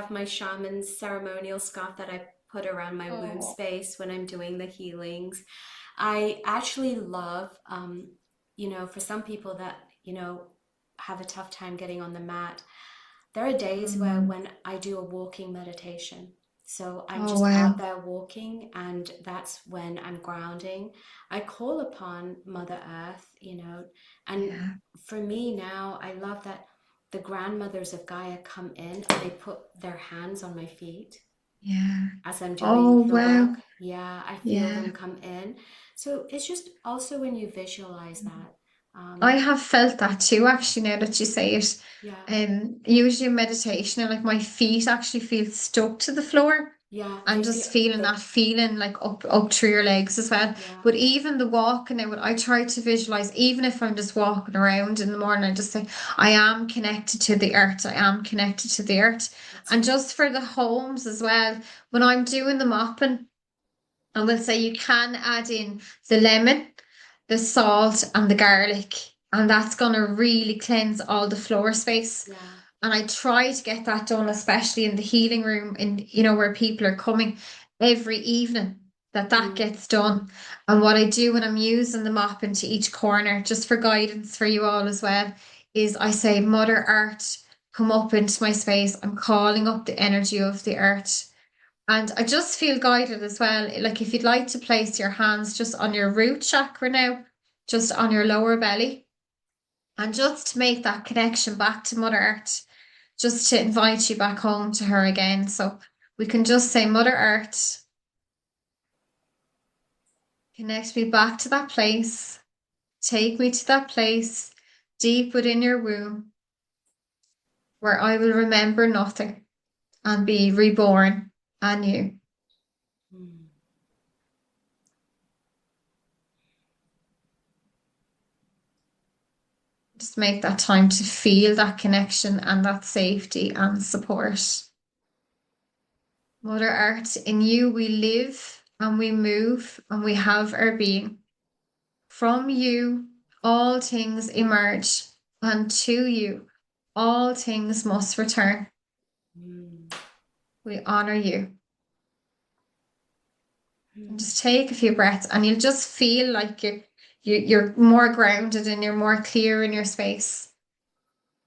my shaman's ceremonial scarf that I put around my womb Oh, space when I'm doing the healings. I actually love, for some people that, have a tough time getting on the mat, there are days where mm. when I do a walking meditation. So I'm Oh, just wow. out there walking, and that's when I'm grounding. I call upon Mother Earth, and Yeah, for me now, I love that the grandmothers of Gaia come in and they put their hands on my feet yeah. as I'm Oh, doing the wow. work. Yeah, I feel Yeah. them come in. So it's just also when you visualize that. I Um, have felt that too, actually, now that you say it. yeah, Usually in meditation, and like my feet actually feel stuck to the floor. yeah, I'm they feel, just feeling they, that feeling like up through your legs as well. yeah, But even the walking now, what I try to visualize, even if I'm just walking around in the morning, I just say, I am connected to the earth. I am connected to the earth. that's And right. just for the homes as well, when I'm doing the mopping, and we'll say you can add in the lemon, the salt, and the garlic, and that's going to really cleanse all the floor space. Yeah. And I try to get that done, especially in the healing room, in where people are coming every evening. That Mm. gets done. And what I do when I'm using the mop into each corner, just for guidance for you all as well, is I say, Mother Earth, come up into my space. I'm calling up the energy of the earth. And I just feel guided as well. Like if you'd like to place your hands just on your root chakra now, just on your lower belly, and just to make that connection back to Mother Earth, just to invite you back home to her again. So we can just say, Mother Earth, connect me back to that place. Take me to that place deep within your womb where I will remember nothing and be reborn anew. Mm. Just make that time to feel that connection and that safety and support. Mother Earth, in you we live and we move and we have our being. From you, all things emerge, and to you, all things must return. Mm. We honor you. And Mm. just take a few breaths, and you'll just feel like you're more grounded and you're more clear in your space.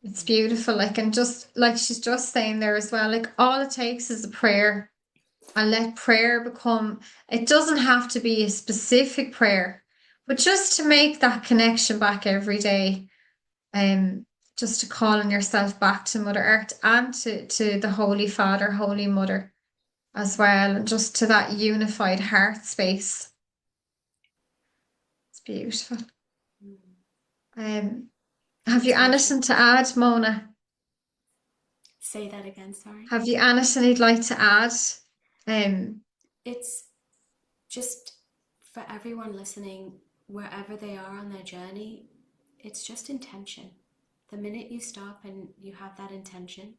It's beautiful. Like, and just like she's just saying there as well, like all it takes is a prayer, and let prayer become, it doesn't have to be a specific prayer, But just to make that connection back every day, um, just to call on yourself back to Mother Earth and to the Holy Father, Holy Mother as well, and just to that unified heart space. It's beautiful. Mm. Um, have you anything Intention. to add, Mona? Say that again, sorry. Have you anything you'd like to add? Um, It's just for everyone listening, wherever they are on their journey, it's just intention. The minute you stop and you have that intention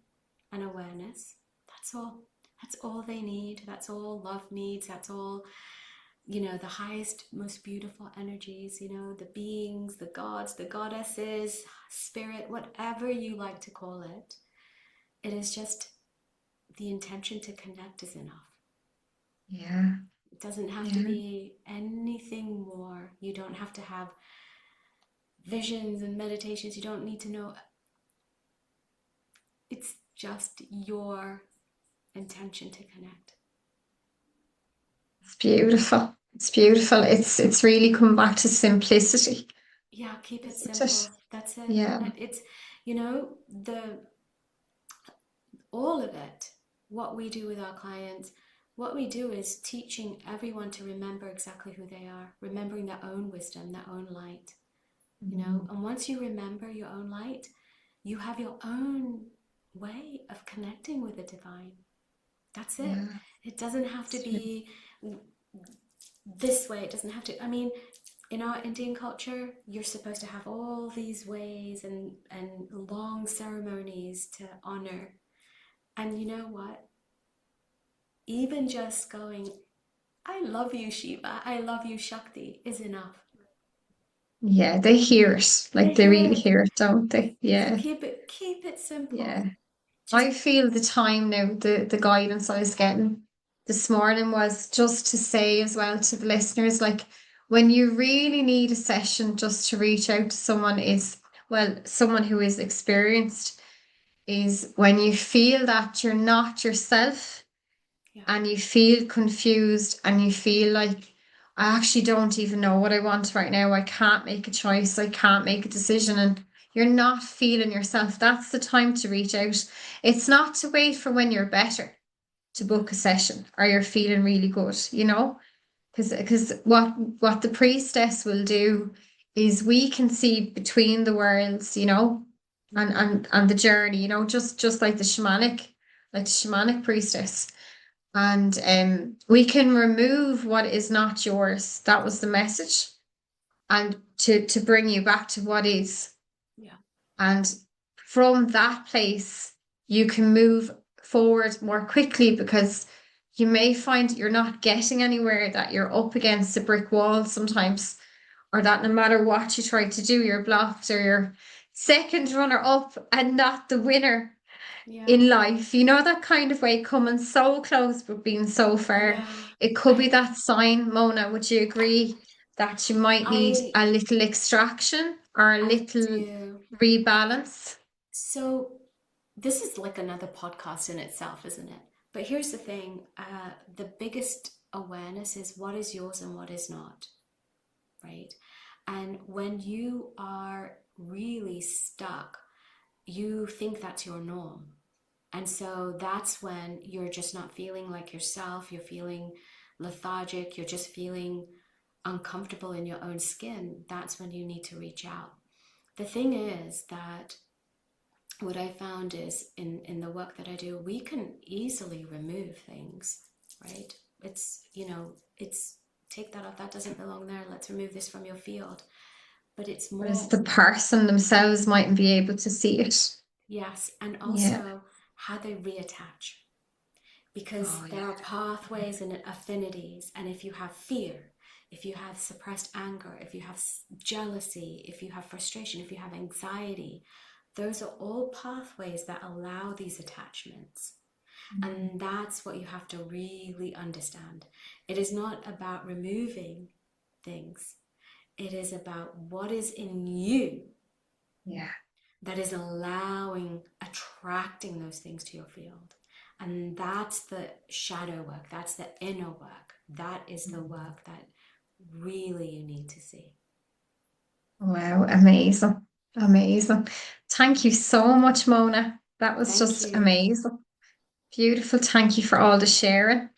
and awareness, that's all. That's all they need. That's all love needs. That's all, the highest, most beautiful energies, the beings, the gods, the goddesses, spirit, whatever you like to call it. It is just the intention to connect is enough. yeah, It doesn't have to yeah. be anything more. You don't have to have visions and meditations. You don't need to know. It's just your intention to connect. It's beautiful. It's beautiful. It's really come back to simplicity, Yeah, keep it isn't it? simple. That's it. Yeah. It's, the all of it, what we do with our clients, what we do is teaching everyone to remember exactly who they are, remembering their own wisdom, their own light, Mhm. and once you remember your own light, you have your own way of connecting with the divine. That's it. Yeah. It doesn't have to be this way. It doesn't have to, I mean, in our Indian culture, you're supposed to have all these ways and long ceremonies to honor. And you know what? Even just going, I love you, Shiva, I love you, Shakti, is enough. Yeah, they hear it. They Like they hear really it. hear it, don't they? So Yeah. keep it Yeah. simple. Just I feel the time now, the guidance I was getting this morning was just to say as well to the listeners, like when you really need a session just to reach out to someone is, well, someone who is experienced, is when you feel that you're not yourself yeah, and you feel confused and you feel like I actually don't even know what I want right now. I can't make a choice. I can't make a decision. And you're not feeling yourself. That's the time to reach out. It's not to wait for when you're better to yeah, book a session or you're feeling really good, you know? Because what the priestess will do is we can see between the worlds, you know, mm-hmm. and the journey, you know, just like the shamanic priestess. And we can remove what is not yours. That was the message. And to bring you back to what is. Yeah, And from that place, you can move forward more quickly because you may find you're not getting anywhere, that you're up against a brick wall sometimes, or that no matter what you try to do, you're blocked or you're second runner up and not the winner yeah. in life. You know, that kind of way, coming so close but being so far. Yeah, It could be I, that sign, Mona. Would you agree that you might need I, a little extraction or a I little do. rebalance? So this is like another podcast in itself, isn't it? But here's the thing: the biggest awareness is what is yours and what is not, right? And when you are really stuck, you think that's your norm. And so that's when you're just not feeling like yourself, you're feeling lethargic, you're just feeling uncomfortable in your own skin. That's when you need to reach out. The thing is that what I found is in the work that I do, we can easily remove things, right? It's take that off, that doesn't belong there, let's remove this from your field. But it's Whereas more, the person themselves mightn't be able to see it. yes, and Yeah. also how they reattach. Because Oh, there yeah. are pathways and affinities, and if you have fear, if you have suppressed anger, if you have jealousy, if you have frustration, if you have anxiety, those are all pathways that allow these attachments. Mhm. And that's what you have to really understand. It is not about removing things, it is about what is in you Yeah. that is attracting those things to your field. And that's the shadow work, that's the inner work. That is the Mhm. work that really you need to see. Wow, amazing. Amazing. Thank you so much, Mona. That was Thank just you. amazing. Beautiful. Thank you for all the sharing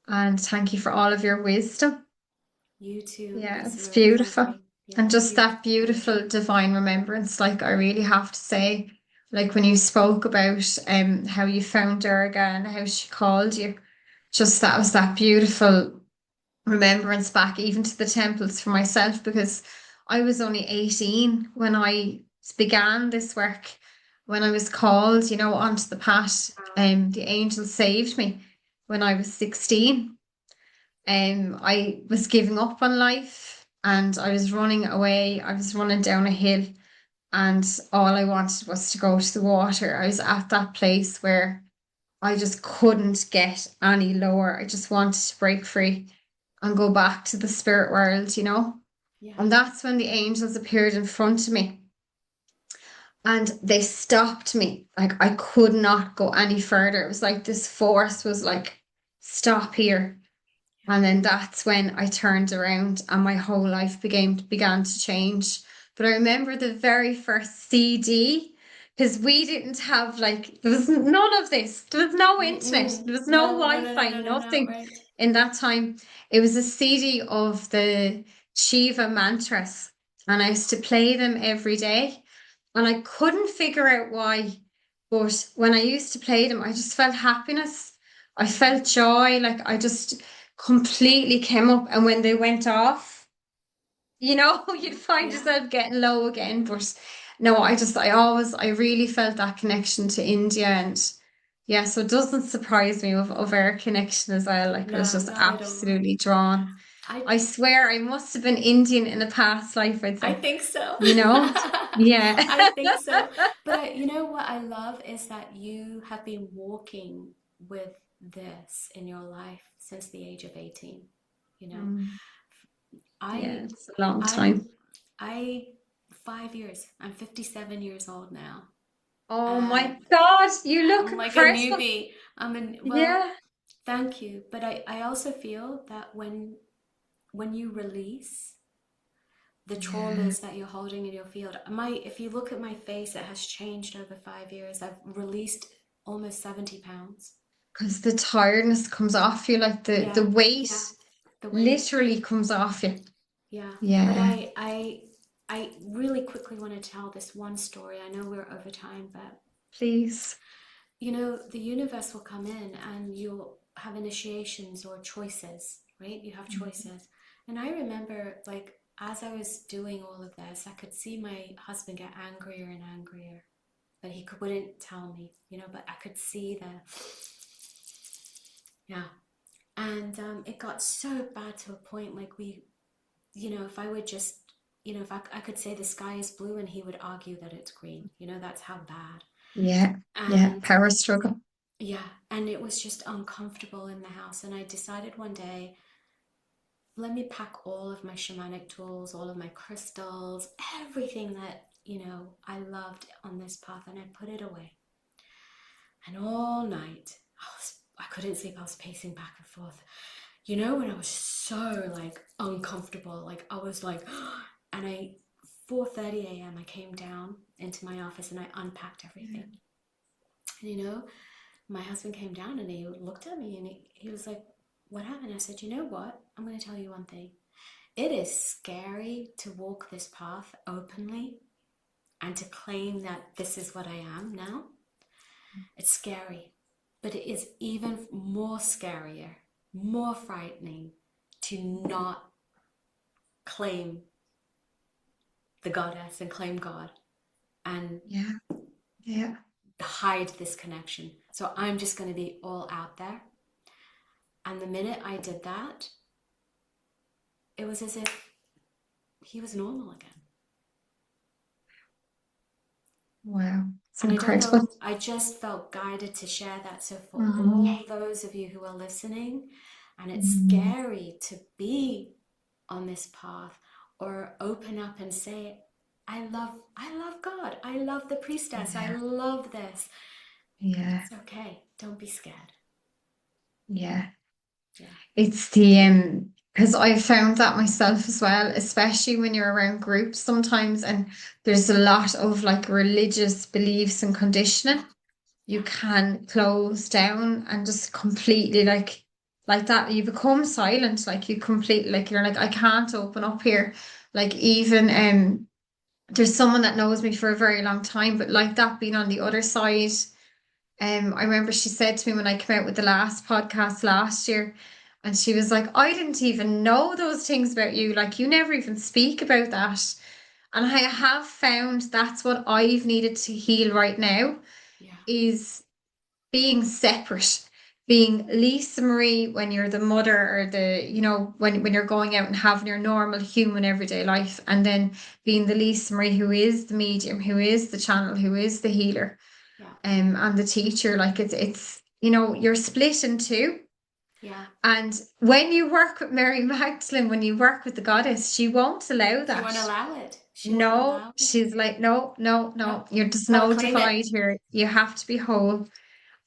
and thank you for all of your wisdom. You too. Yeah, It's it's beautiful. very, And yeah, just that beautiful beautiful energy. divine remembrance, like I really have to say, like when you spoke about how you found Durga and how she called you, just that was that beautiful remembrance back even to the temples for myself because I was only 18 when I began this work. When I was called, onto the path, the angel saved me when I was 16. I was giving up on life and I was running away. I was running down a hill and all I wanted was to go to the water. I was at that place where I just couldn't get any lower. I just wanted to break free and go back to the spirit world. Yeah, And that's when the angels appeared in front of me and they stopped me. Like I could not go any further. It was like this force was like, stop here. yeah, And then that's when I turned around and my whole life began to change. But I remember the very first CD because we didn't have like there was none of this. There was no internet. Mm-mm. There was no No, no, no, no, Wi-Fi, no, no, no, nothing right. in that time. It was a CD of the Shiva mantras, and I used to play them every day. And I couldn't figure out why, but when I used to play them, I just felt happiness. I felt joy. Like I just completely came up. And when they went off, you'd Yeah, find yeah. yourself getting low again. But no, I really felt that connection to India. And yeah, so it doesn't surprise me of our connection as well. Like I was No, just not at all. absolutely drawn. I I swear I must have been Indian in a past life, I'd I say, think so. you know? Yeah. I think so. But you know what I love is that you have been walking with this in your life since the age of 18. You know, Mm, yeah, I, it's a long I'm, time. I, 5 years. I'm 57 years old now, Oh and my God, you look I'm like a incredible. newbie. Well, Yeah. thank you. But I also feel that when you release the Yeah. traumas that you're holding in your field. If you look at my face, it has changed over 5 years. I've released almost 70 pounds. Because the tiredness comes off you, like the Yeah, weight yeah, the weight. literally comes off you. Yeah, but Yeah, I really quickly want to tell this one story. I know we're over time, but please. the universe will come in and you'll have initiations or choices, right? You have choices. And I remember, like, as I was doing all of this, I could see my husband get angrier and angrier, but wouldn't tell me, but I could see yeah. And it got so bad to a point, like, if I would just, if I could say the sky is blue and he would argue that it's green, that's how bad. Yeah, yeah, And power struggle. yeah, and it was just uncomfortable in the house. And I decided one day, let me pack all of my shamanic tools, all of my crystals, everything that, I loved on this path, and I put it away. And all night, I couldn't sleep. I was pacing back and forth. When I was so like uncomfortable, like I was like, and 4:30 a.m. I came down into my office and I unpacked Yeah. everything. And my husband came down and he looked at me and he was like, what happened? I said, you know what? I'm going to tell you one thing. It is scary to walk this path openly and to claim that this is what I am now. It's scary, but it is even more scarier, more frightening to not claim the goddess and claim God and Yeah, yeah, hide this connection. So I'm just going to be all out there. And the minute I did that, it was as if he was normal again. wow, it's And I don't incredible. know, I just felt guided to share that. So for Mm, all those of you who are listening, and it's mm, scary to be on this path or open up and say, I love God. I love the priestess. I yeah, love this. yeah, It's okay. Don't be scared. yeah. Yeah. It's the Because I found that myself as well, especially when you're around groups sometimes, and there's a lot of like religious beliefs and conditioning. You Yeah, can close down and just completely like that. You become silent, like you completely like you're like, I can't open up here. Like even there's someone that knows me for a very long time, but like that being on the other side. I remember she said to me when I came out with the last podcast last year, and she was like, I didn't even know those things about you. Like, you never even speak about that. And I have found that's what I've needed to heal right now yeah, is being separate. Being Lisa Marie when you're the mother or when you're going out and having your normal human everyday life, and then being the Lisa Marie who is the medium, who is the channel, who is the healer yeah, and the teacher. Like it's you're split in two. yeah. And when you work with Mary Magdalene, when you work with the goddess, she won't allow She won't that. allow it. She won't No, allow it. she's like, no, no, No, no. You're just gotta no claim it. divide here. You have to be whole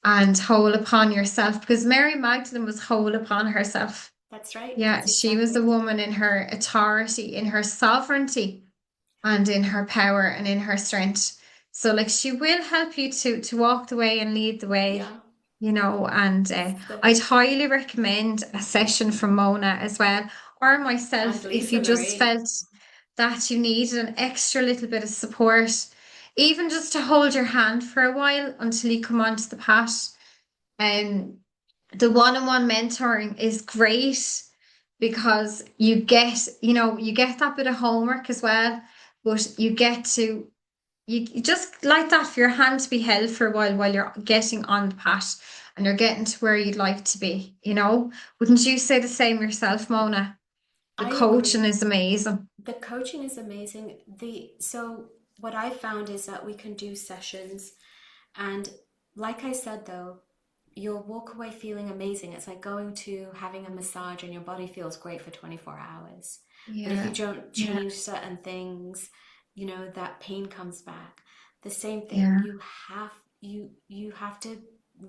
and whole upon yourself because Mary Magdalene was whole upon herself. That's right. Yeah, That's she was exactly a it. woman in her authority, in her sovereignty, and in her power and in her strength. So like she will help you to walk the way and lead the way, Yeah. and So, I'd highly recommend a session from Mona as well, or and myself if you Lisa just Marie. felt that you needed an extra little bit of support, even just to hold your hand for a while until you come onto the path. Um, the one-on-one mentoring is great because you get that bit of homework as well, but you get to you just like that for your hand to be held for a while you're getting on the path and you're getting to where you'd like to be, Wouldn't you say the same yourself, Mona? The I coaching agree. is amazing. The coaching is amazing. The so what I found is that we can do sessions, and like I said though, you'll walk away feeling amazing. It's like going to having a massage and your body feels great for 24 hours. But if you Yeah, don't yeah, change certain things, that pain comes back. The same thing, yeah. you have to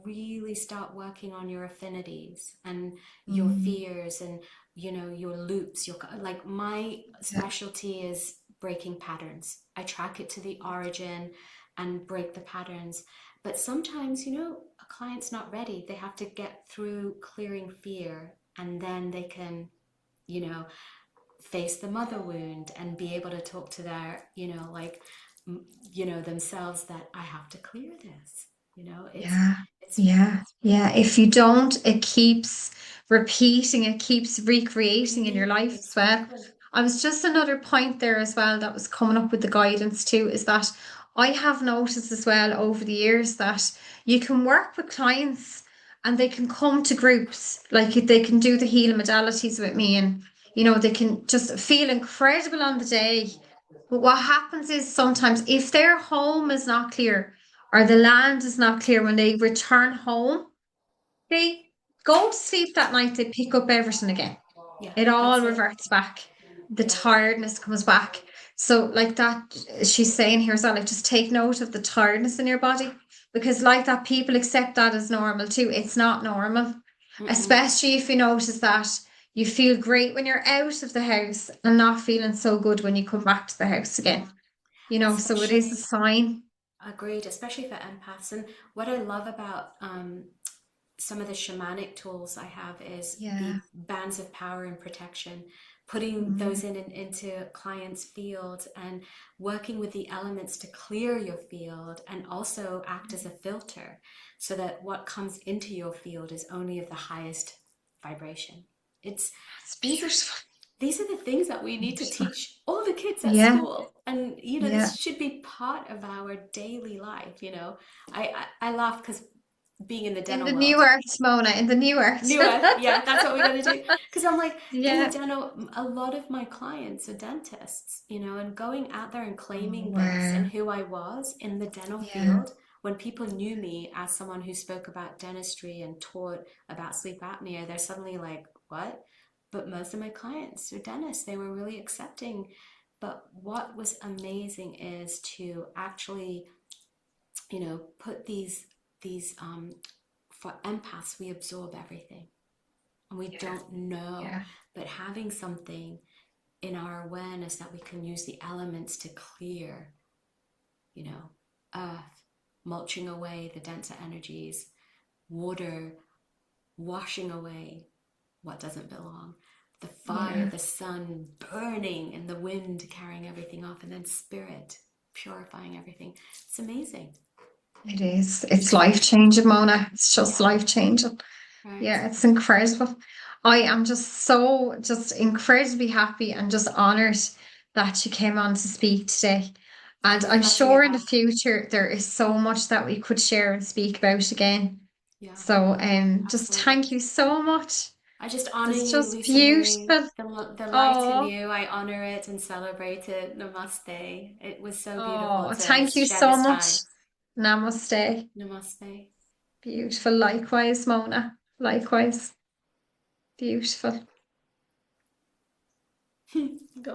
really start working on your affinities and your Mm, fears and your loops. Your like my yeah, specialty is breaking patterns. I track it to the origin and break the patterns. But sometimes, a client's not ready. They have to get through clearing fear and then they can, you know, face the mother wound and be able to talk to their, themselves that I have to clear this. It's yeah, it's yeah, it's yeah. If you don't, it keeps repeating, it keeps recreating in your life as well. exactly. I was just another point there as well that was coming up with the guidance too, is that I have noticed as well over the years that you can work with clients and they can come to groups, like they can do the healing modalities with me and they can just feel incredible on the day. But what happens is sometimes if their home is not clear or the land is not clear when they return home, they go to sleep that night, they pick up everything again. Yeah, It all that's it. reverts back. The Yeah. tiredness comes back. So, like that, she's saying here as well, like just take note of the tiredness in your body because, like that, people accept that as normal too. It's not normal, Mm-mm. especially if you notice that you feel great when you're out of the house and not feeling so good when you come back to the house Yeah. again. So it is a Especially sign. agreed, especially for empaths. And what I love about some of the shamanic tools I have is Yeah. the bands of power and protection, putting Mm, those into clients' fields and working with the elements to clear your field and also act as a filter so that what comes into your field is only of the highest vibration. It's that's these are beautiful. these are the things that we need to Beautiful. teach all the kids at Yeah. school, and Yeah. this should be part of our daily life. I laugh because being in the In dental the new world. earth, Mona, in the new earth. Newer, yeah, that's what we got to do. Because I'm like, in the Yeah. dental, a lot of my clients are dentists, and going out there and Oh, claiming this and wow. who I was in the dental Yeah. field, when people knew me as someone who spoke about dentistry and taught about sleep apnea, they're suddenly like, what? But most of my clients are dentists. They were really accepting. But what was amazing is to actually, put these for empaths, we absorb everything and we don't know Yeah. but having something in our awareness that we can use the elements to clear, you know, earth, mulching away the denser energies, water, washing away what doesn't belong, the fire, Yeah, the sun burning, and the wind carrying everything off, and then spirit purifying everything. It's amazing. it is. It's It's just, life changing, Mona. It's just yeah, life changing. right. Yeah, it's incredible. I am just so just incredibly happy and just honored that you came on to speak today. And I'm I'm glad to hear sure in the that. future there is so much that we could share and speak about again. Yeah, So just absolutely. thank you so much. I just honor It's you, just Lucy Marie. beautiful. The light in Oh, you, I honor it and celebrate it. Namaste. It was so beautiful oh, to thank you share so this much. time. Namaste. Namaste. Beautiful. Likewise, Mona. Likewise. Beautiful.